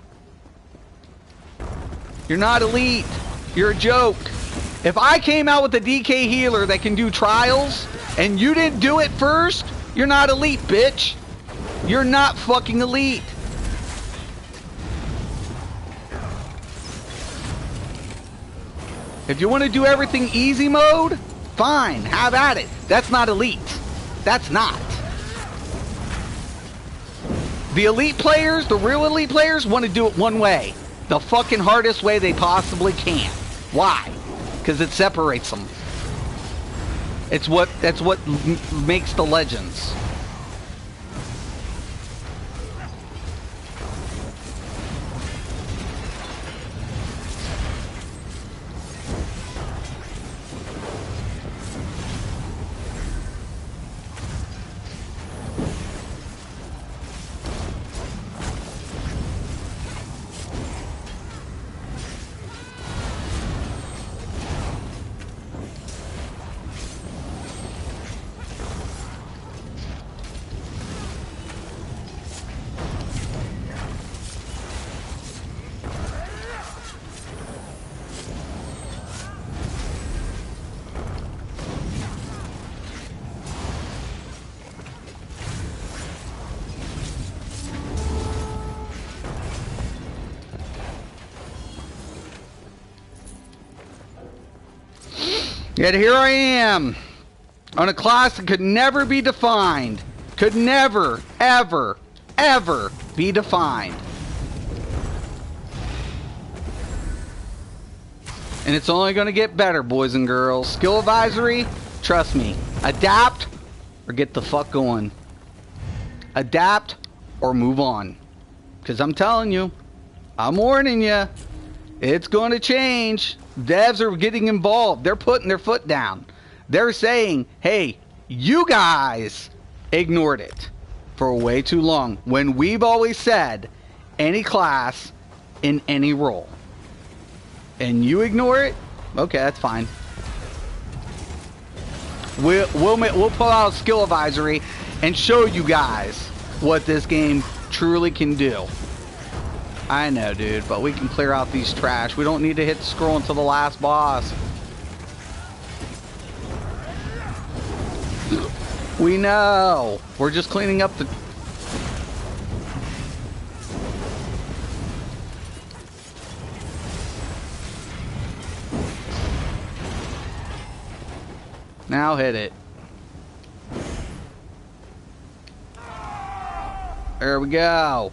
Speaker 1: You're not elite. You're a joke. If I came out with a DK healer that can do trials and you didn't do it first, you're not elite, bitch. You're not fucking elite. If you want to do everything easy mode, fine, have at it. That's not elite. That's not. The elite players, the real elite players, want to do it one way. The fucking hardest way they possibly can. Why? Because it separates them. That's what makes the legends. Yet here I am, on a class that could never be defined. Could never, ever, ever be defined. And it's only going to get better, boys and girls. Skill advisory, trust me. Adapt or get the fuck going. Adapt or move on. Because I'm telling you, I'm warning you, it's going to change. Devs are getting involved. They're putting their foot down. They're saying, hey, you guys ignored it for way too long. When we've always said, any class in any role. And you ignore it? Okay, that's fine. We'll pull out a skill advisory and show you guys what this game truly can do. I know, dude, but we can clear out these trash. We don't need to hit the scroll until the last boss. We know. We're just cleaning up the... Now hit it. There we go.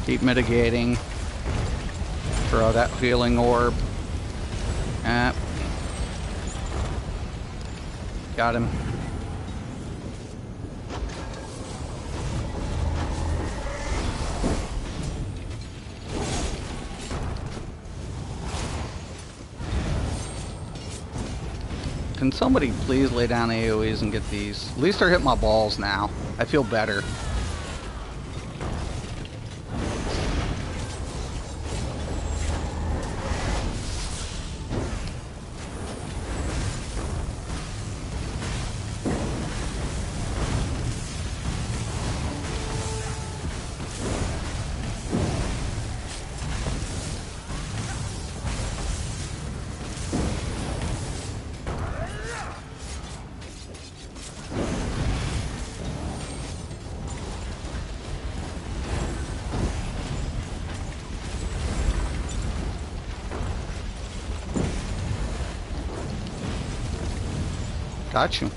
Speaker 1: Keep mitigating. Throw that healing orb. Got him. Can somebody please lay down AoEs and get these? At least they're hitting my balls now. I feel better. Got you.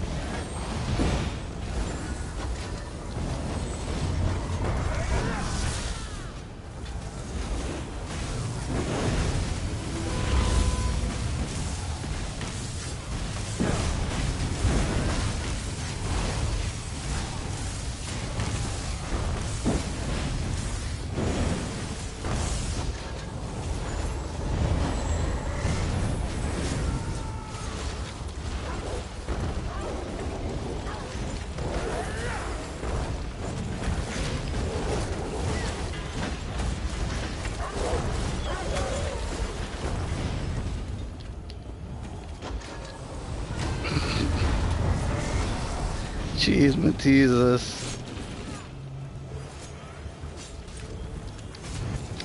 Speaker 1: Jeez, Matesus.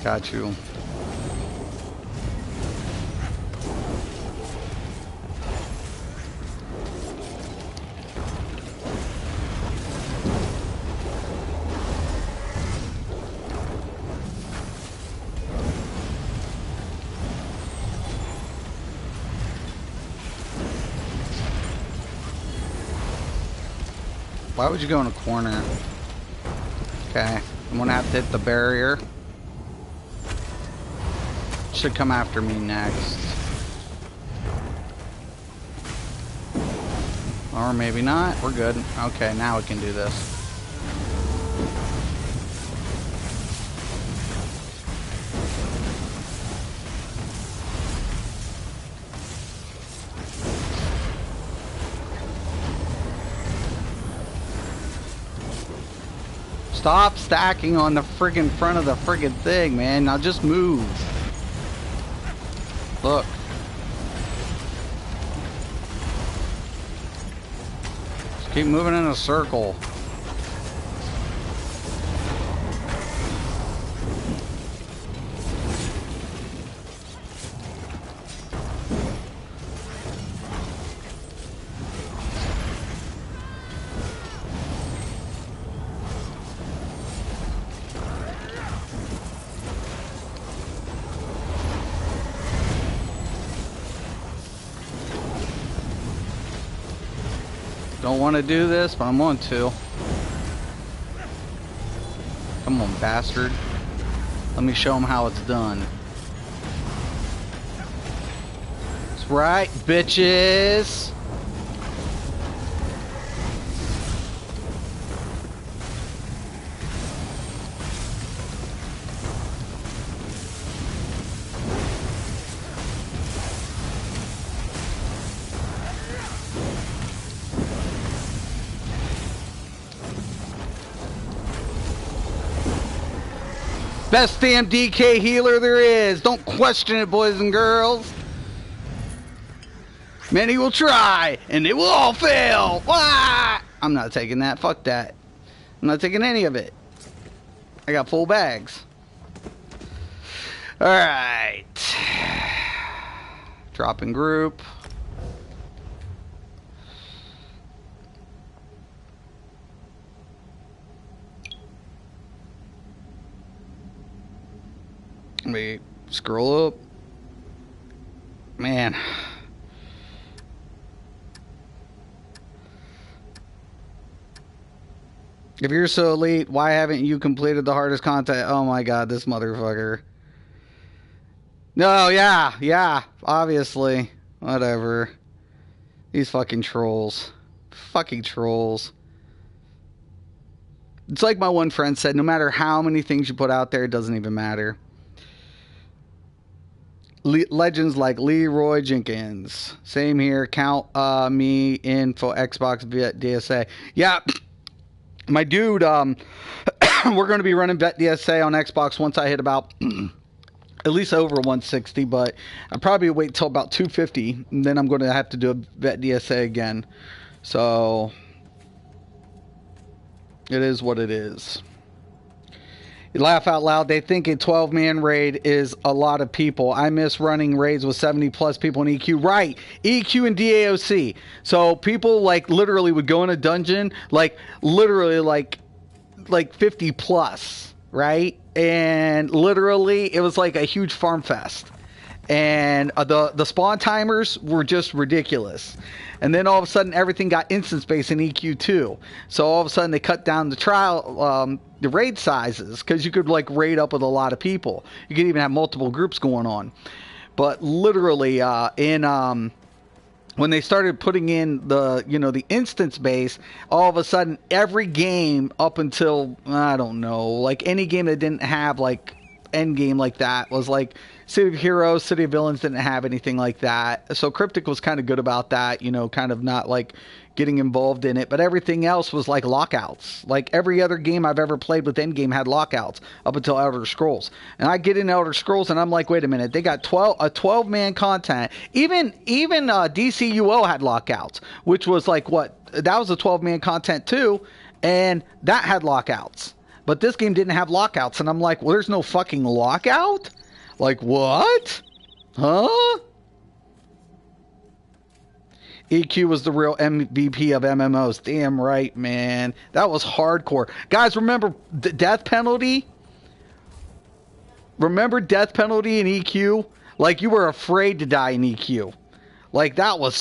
Speaker 1: Got you. Why would you go in a corner? Okay, I'm gonna have to hit the barrier. Should come after me next. Or maybe not. We're good. Okay, now we can do this. Stop stacking on the friggin' front of the friggin' thing, man. Now just move. Look. Just keep moving in a circle. Don't want to do this, but I'm going to. Come on, bastard. Let me show him how it's done. That's right, bitches. Best damn DK healer there is. Don't question it, boys and girls. Many will try, and they will all fail. Wah! I'm not taking that. Fuck that. I'm not taking any of it. I got full bags. Alright. Dropping group. Let me scroll up. Man. If you're so elite, why haven't you completed the hardest content? Oh my god, this motherfucker. No, yeah, obviously. Whatever. These fucking trolls. Fucking trolls. It's like my one friend said, no matter how many things you put out there, it doesn't even matter. Legends like Leroy Jenkins. Same here. Count me in for Xbox Vet DSA. Yeah, my dude, we're going to be running Vet DSA on Xbox once I hit about at least over 160, but I'll probably wait till about 250, and then I'm going to have to do a Vet DSA again. So, it is what it is. You laugh out loud. They think a 12-man raid is a lot of people. I miss running raids with 70-plus people in EQ. Right. EQ and DAOC. So people, like, literally would go in a dungeon, like, literally, like 50-plus, right? And literally, it was like a huge farm fest. And the spawn timers were just ridiculous. And then all of a sudden, everything got instance-based in EQ too. So all of a sudden, they cut down the raid sizes, because you could like raid up with a lot of people. You could even have multiple groups going on. But literally, when they started putting in the instance base, all of a sudden, every game up until, I don't know, like any game that didn't have like end game like that was like City of Heroes, City of Villains didn't have anything like that. So Cryptic was kind of good about that, kind of not like getting involved in it. But everything else was like lockouts. Like every other game I've ever played with endgame had lockouts up until Elder Scrolls. And I get in Elder Scrolls and I'm like, wait a minute, they got 12-man content. Even DCUO had lockouts, which was like that was a 12-man content too, and that had lockouts. But this game didn't have lockouts, and I'm like, well, there's no fucking lockout? Like, what? Huh? EQ was the real MVP of MMOs. Damn right, man. That was hardcore. Guys, remember death penalty? Remember death penalty in EQ? Like, you were afraid to die in EQ. Like, that was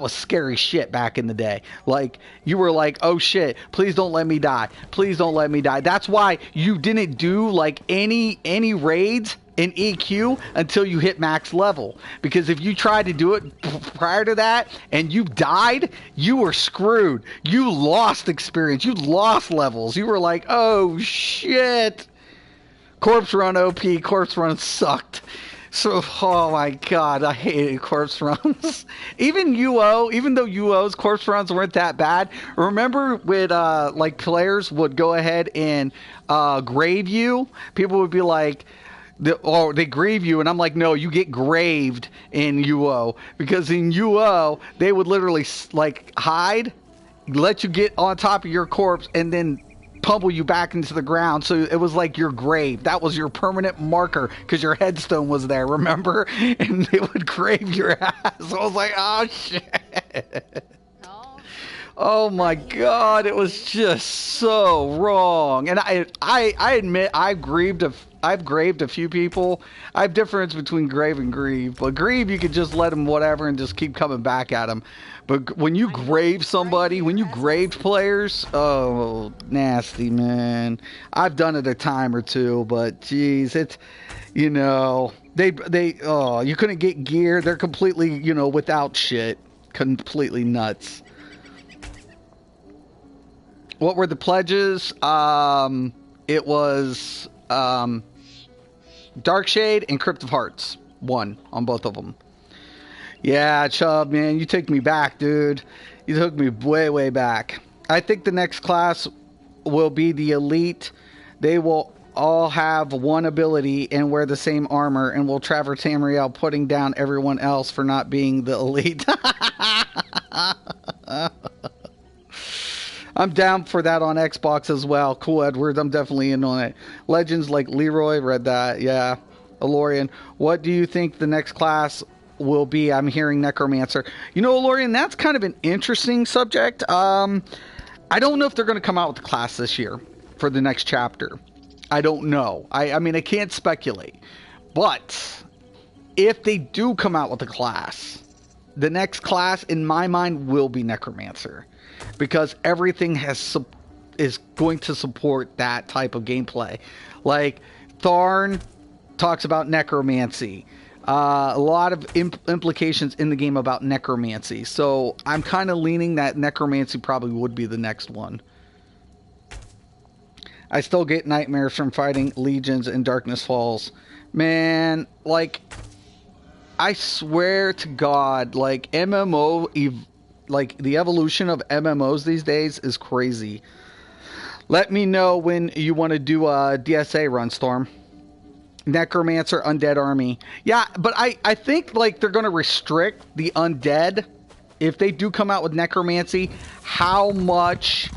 Speaker 1: scary shit back in the day. Like, you were like, oh shit, please don't let me die. Please don't let me die. That's why you didn't do like any raids in EQ until you hit max level. Because if you tried to do it prior to that and you died, you were screwed. You lost experience. You lost levels. You were like, oh shit. Corpse Run OP. Corpse Run sucked. So, oh my god, I hated corpse runs. Even UO, even though UO's corpse runs weren't that bad, remember when like players would go ahead and grave you? People would be like, they grave you, and I'm like, no, you get graved in UO. Because in UO, they would literally like hide, let you get on top of your corpse, and then pummel you back into the ground. So it was like your grave. That was your permanent marker because your headstone was there, remember? And they would grave your ass. So I was like, oh shit.
Speaker 3: No.
Speaker 1: Oh my God, it was just so wrong. And I admit I've graved a few people. I have difference between grave and grieve. But grieve, you could just let them whatever and just keep coming back at them. But when you grave somebody, when you graved players, oh, nasty, man. I've done it a time or two, but geez, it's, you know, oh, you couldn't get gear. They're completely, you know, without shit. Completely nuts. What were the pledges? It was Darkshade and Crypt of Hearts. One on both of them. Yeah, Chubb, man, you took me back, dude. You took me way, way back. I think the next class will be the elite. They will all have one ability and wear the same armor, and will traverse Tamriel, putting down everyone else for not being the elite. I'm down for that on Xbox as well. Cool, Edward. I'm definitely in on it. Legends like Leroy, read that. Yeah. Alorian, what do you think the next class will be? I'm hearing Necromancer. You know, Alorian, that's kind of an interesting subject. I don't know if they're going to come out with the class this year for the next chapter. I don't know. I mean, I can't speculate. But if they do come out with a class, the next class, in my mind, will be Necromancer. Because everything is going to support that type of gameplay. Like, Tharn talks about necromancy. A lot of implications in the game about necromancy. So I'm kind of leaning that necromancy probably would be the next one. I still get nightmares from fighting legions in Darkness Falls. Man, like, I swear to God, like, like, the evolution of MMOs these days is crazy. Let me know when you want to do a DSA run, Storm. Necromancer, Undead Army. Yeah, but I think, like, they're going to restrict the undead. If they do come out with necromancy, how much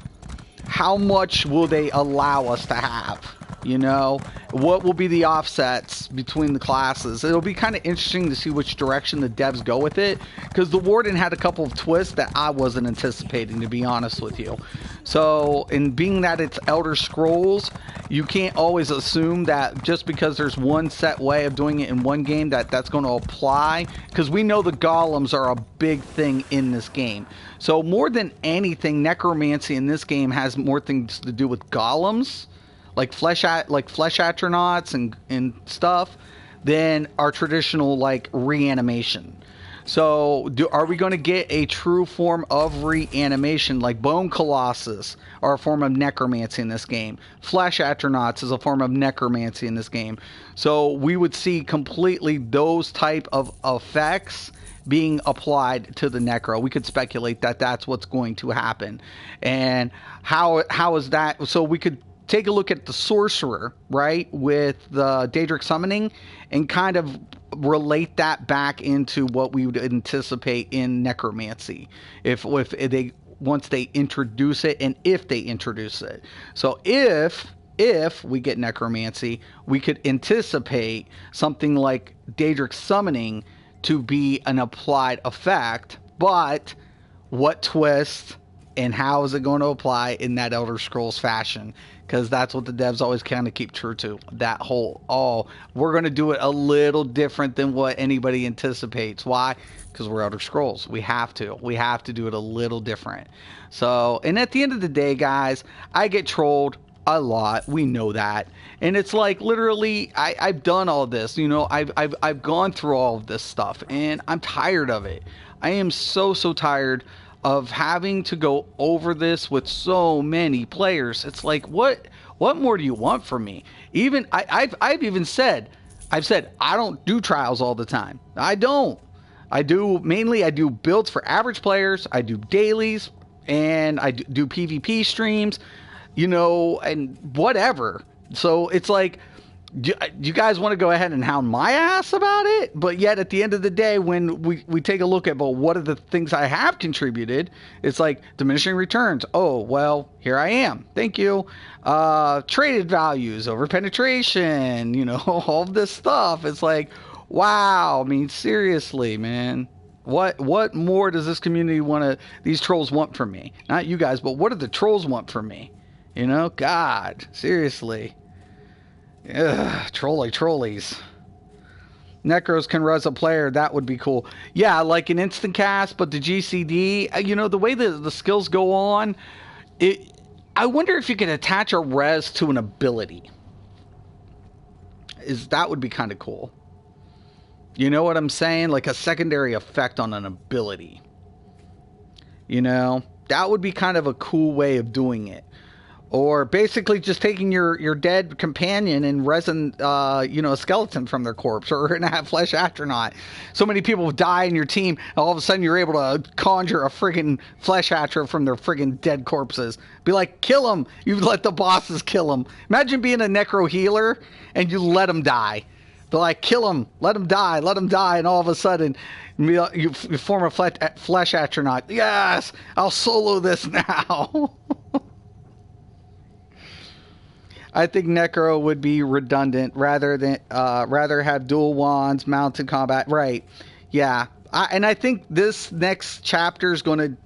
Speaker 1: will they allow us to have? You know, what will be the offsets between the classes? It'll be kind of interesting to see which direction the devs go with it, because the Warden had a couple of twists that I wasn't anticipating, to be honest with you. So, in being that it's Elder Scrolls, you can't always assume that just because there's one set way of doing it in one game that's going to apply, because we know the golems are a big thing in this game. So more than anything, necromancy in this game has more things to do with golems, like flesh astronauts and stuff, than our traditional, like, reanimation. So are we going to get a true form of reanimation? Like Bone Colossus are a form of necromancy in this game. Flesh astronauts is a form of necromancy in this game. So we would see completely those type of effects being applied to the necro. We could speculate that that's what's going to happen. And how is that? So we could take a look at the sorcerer, right, with the Daedric summoning, and kind of relate that back into what we would anticipate in necromancy if they once they introduce it, and if they introduce it. So if we get necromancy, we could anticipate something like Daedric summoning to be an applied effect, but what twist and how is it going to apply in that Elder Scrolls fashion? Because that's what the devs always kind of keep true to. That whole, we're going to do it a little different than what anybody anticipates. Why? Because we're Elder Scrolls. We have to. We have to do it a little different. So, and at the end of the day, guys, I get trolled a lot. We know that. And it's like, literally, I've done all this. You know, I've gone through all of this stuff, and I'm tired of it. I am so tired of having to go over this with so many players. It's like, what more do you want from me? Even I've even said, I don't do trials all the time. I don't. I do builds for average players. I do dailies, and I do PvP streams, you know, and whatever. So it's like, you guys want to go ahead and hound my ass about it? But yet at the end of the day, when we take a look at, well, what are the things I have contributed? It's like diminishing returns. Oh, well, here I am. Thank you. Traded values over penetration, you know, all of this stuff. It's like, wow. I mean, seriously, man. What more does this community these trolls want from me? Not you guys, but what do the trolls want from me? You know, God, seriously. Ugh, trollies. Necros can res a player, that would be cool. Yeah, like an instant cast, but the GCD, you know, the way the skills go on, I wonder if you could attach a res to an ability. That would be kind of cool. You know what I'm saying? Like a secondary effect on an ability. You know, that would be kind of a cool way of doing it. Or basically just taking your dead companion and resin, you know, a skeleton from their corpse, or a flesh astronaut. So many people die in your team, all of a sudden you're able to conjure a friggin' flesh astro from their friggin' dead corpses. Be like, kill them. You let the bosses kill them. Imagine being a necro healer and you let them die. They're like, kill them, let them die, and all of a sudden you form a flesh astronaut. Yes, I'll solo this now. I think Necro would be redundant rather have dual wands, mounted combat. Right. Yeah. I think this next chapter is going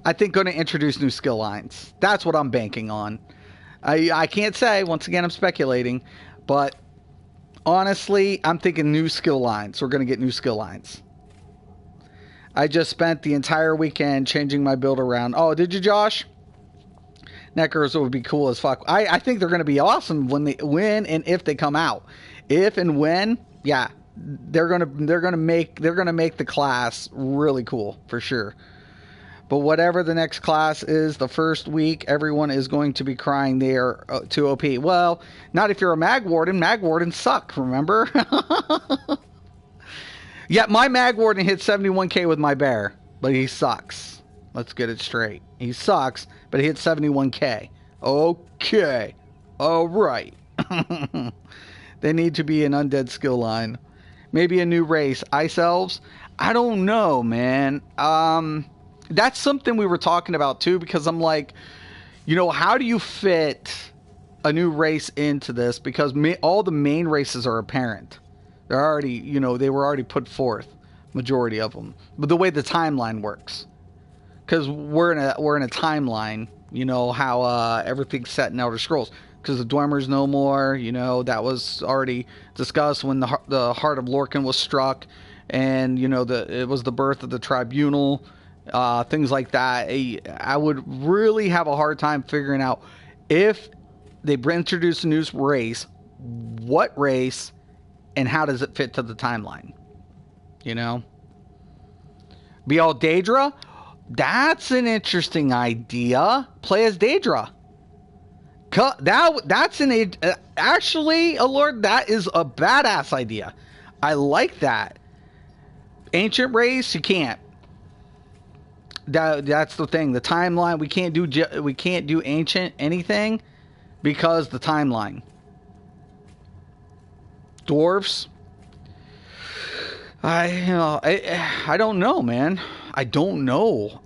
Speaker 1: to introduce new skill lines. That's what I'm banking on. I can't say. Once again, I'm speculating. But honestly, I'm thinking new skill lines. We're going to get new skill lines. I just spent the entire weekend changing my build around. Oh, did you, Josh? Necros would be cool as fuck. I think they're going to be awesome when and if they come out. If and when, yeah, they're going to make the class really cool for sure. But whatever the next class is, the first week, everyone is going to be crying they are too OP. Well, not if you're a Mag Warden. Mag Wardens suck, remember? Yeah, my Mag Warden hit 71k with my bear, but he sucks. Let's get it straight. He sucks, but he hit 71k. Okay. All right. They need to be an undead skill line. Maybe a new race. Ice Elves? I don't know, man. That's something we were talking about, too, because I'm like, you know, how do you fit a new race into this? Because all the main races are apparent. They're already, you know, they were already put forth, majority of them. But the way the timeline works. Because we're in a timeline, you know, how everything's set in Elder Scrolls. Because the Dwemer's no more, you know, that was already discussed when the Heart of Lorcan was struck. And, you know, it was the birth of the Tribunal, things like that. I would really have a hard time figuring out if they introduce a new race, what race, and how does it fit to the timeline, you know? Be all Daedra? That's an interesting idea. Play as Daedra. That's actually, Lord, that is a badass idea. I like that. Ancient race, you can't. That's the thing. The timeline, we can't do ancient anything because the timeline. Dwarves. I don't know, man. I don't know.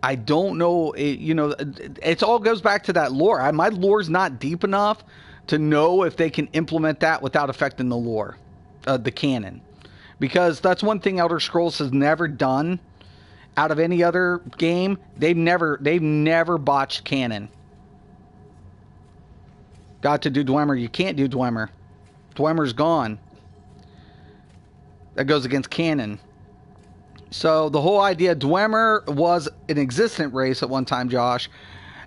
Speaker 1: You know, it all goes back to that lore. My lore's not deep enough to know if they can implement that without affecting the lore, the canon. Because that's one thing Elder Scrolls has never done out of any other game. They've never botched canon. Got to do Dwemer. You can't do Dwemer. Dwemer's gone. That goes against canon. So the whole idea, Dwemer was an existent race at one time, Josh.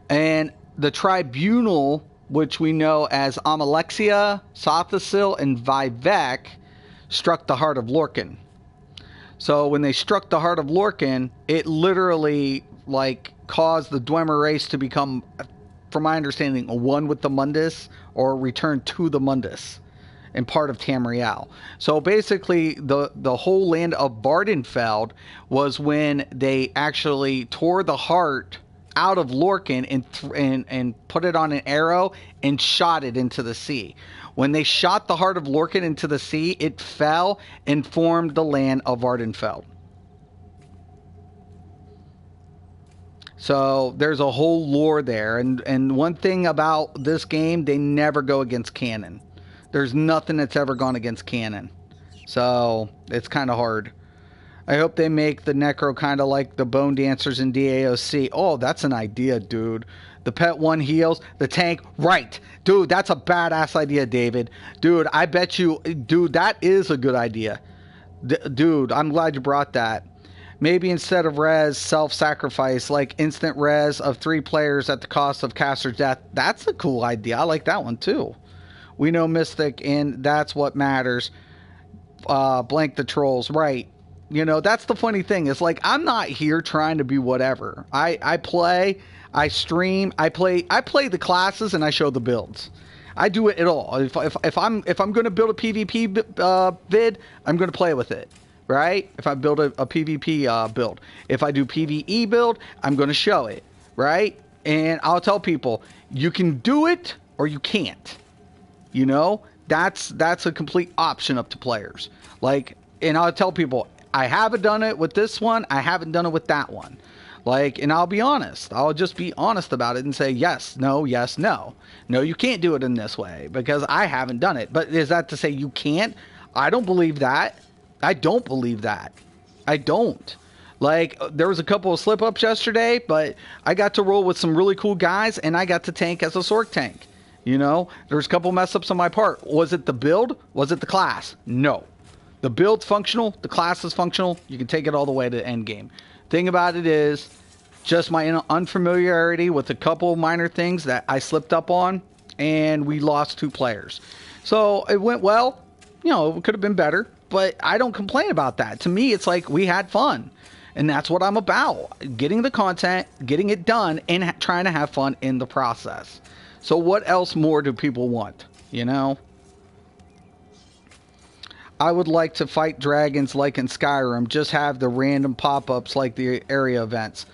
Speaker 1: And the Tribunal, which we know as Amalexia, Sothasil, and Vivek, struck the Heart of Lorcan. So when they struck the Heart of Lorcan, it literally caused the Dwemer race to become, from my understanding, one with the Mundus, or return to the Mundus and part of Tamriel. So basically the whole land of Vardenfell was when they actually tore the heart out of Lorcan and put it on an arrow and shot it into the sea. When they shot the Heart of Lorcan into the sea, it fell and formed the land of Vardenfell. So there's a whole lore there. And one thing about this game, they never go against canon. There's nothing that's ever gone against canon. So it's kind of hard. I hope they make the Necro kind of like the Bone Dancers in DAOC. Oh, that's an idea, dude. The pet one heals, the tank, right. Dude, that's a badass idea, David. Dude, I bet you, dude, that is a good idea. Dude, I'm glad you brought that. Maybe instead of res, self-sacrifice, like instant res of 3 players at the cost of caster's death. That's a cool idea. I like that one, too. We know Mystic, and that's what matters. Blank the trolls, right. You know, that's the funny thing. Is like, I'm not here trying to be whatever. I play, I stream, I play the classes, and I show the builds. I do it at all. If I'm going to build a PvP vid, I'm going to play with it, right? If I build a PvP build, if I do PvE build, I'm going to show it, right? And I'll tell people, you can do it or you can't. You know, that's a complete option up to players. Like, and I'll tell people, I haven't done it with this one. I haven't done it with that one. Like, and I'll be honest. I'll just be honest about it and say yes, no, yes, no. No, you can't do it in this way because I haven't done it. But is that to say you can't? I don't believe that. I don't believe that. I don't. Like, there was a couple of slip-ups yesterday, but I got to roll with some really cool guys, and I got to tank as a Sork tank. You know, there's a couple mess-ups on my part. Was it the build? Was it the class? No. The build's functional. The class is functional. You can take it all the way to the end game. Thing about it is just my unfamiliarity with a couple minor things that I slipped up on, and we lost 2 players. So it went well. You know, it could have been better, but I don't complain about that. To me, it's like we had fun, and that's what I'm about. Getting the content, getting it done, and trying to have fun in the process. So what else more do people want, you know? I would like to fight dragons like in Skyrim. Just have the random pop-ups like the area events.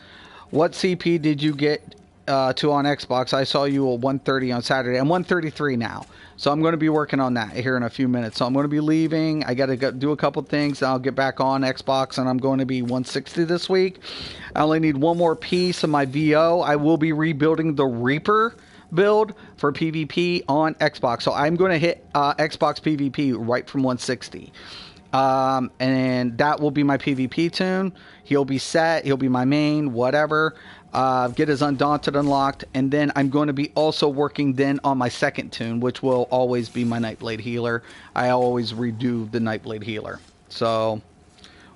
Speaker 1: What CP did you get to on Xbox? I saw you at 130 on Saturday. I'm 133 now. So I'm going to be working on that here in a few minutes. So I'm going to be leaving. I got to do a couple things. I'll get back on Xbox, and I'm going to be 160 this week. I only need one more piece of my VO. I will be rebuilding the Reaper build for PvP on Xbox. So I'm going to hit Xbox PvP right from 160. And that will be my PvP tune. He'll be set. He'll be my main, whatever. Get his Undaunted unlocked. And then I'm going to be also working then on my second tune, which will always be my Nightblade healer. I always redo the Nightblade healer. So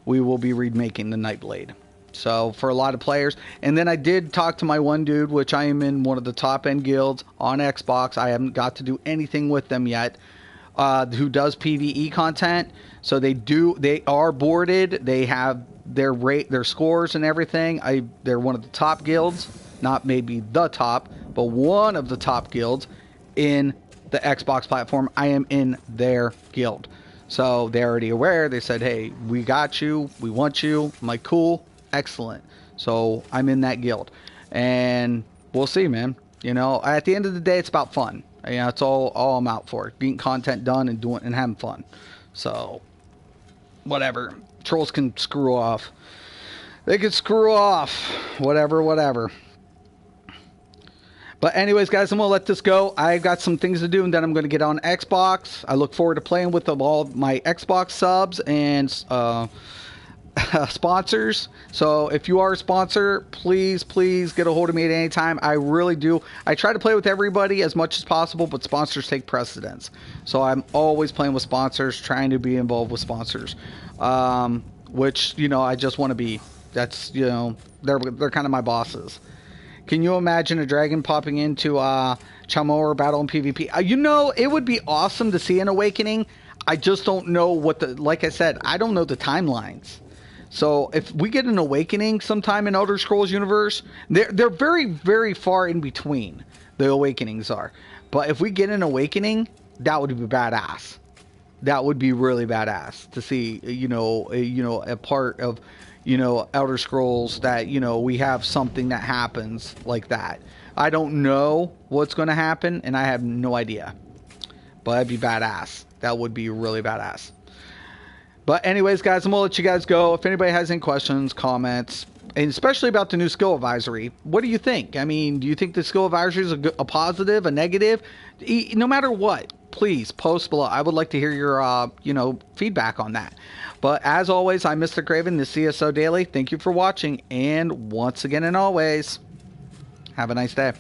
Speaker 1: we will be remaking the Nightblade. So for a lot of players. And then I did talk to my one dude, which I am in one of the top end guilds on Xbox. I haven't got to do anything with them yet. Who does PvE content. So they are boarded. They have their scores and everything. They're one of the top guilds, not maybe the top, but one of the top guilds in the Xbox platform. I am in their guild. So they're already aware. They said, hey, we got you. We want you. I'm like, cool. Excellent. So I'm in that guild. And we'll see, man. You know, at the end of the day, it's about fun. You know, it's all I'm out for. Getting content done and doing and having fun. So, whatever. Trolls can screw off. They can screw off. Whatever. But anyways, guys, I'm going to let this go. I've got some things to do, and then I'm going to get on Xbox. I look forward to playing with all my Xbox subs and sponsors. So if you are a sponsor, please get a hold of me at any time. I really do. I try to play with everybody as much as possible, but sponsors take precedence. So I'm always playing with sponsors, trying to be involved with sponsors, which, you know, I just want to be. That's, you know, they're kind of my bosses. Can you imagine a dragon popping into Chamor battle in PvP? You know, it would be awesome to see an awakening. I just don't know like I said, I don't know the timelines. So if we get an awakening sometime in Elder Scrolls universe, they're very, very far in between. The awakenings are. But if we get an awakening, that would be badass. That would be really badass to see, you know, a part of, you know, Elder Scrolls that, you know, we have something that happens like that. I don't know what's going to happen, and I have no idea. But that'd be badass. That would be really badass. But anyways, guys, I'm going to let you guys go. If anybody has any questions, comments, and especially about the new skill advisory, what do you think? I mean, do you think the skill advisory is a positive, a negative? No matter what, please post below. I would like to hear your, feedback on that. But as always, I'm Mysticraven, this ESO Daily. Thank you for watching, and once again and always, have a nice day.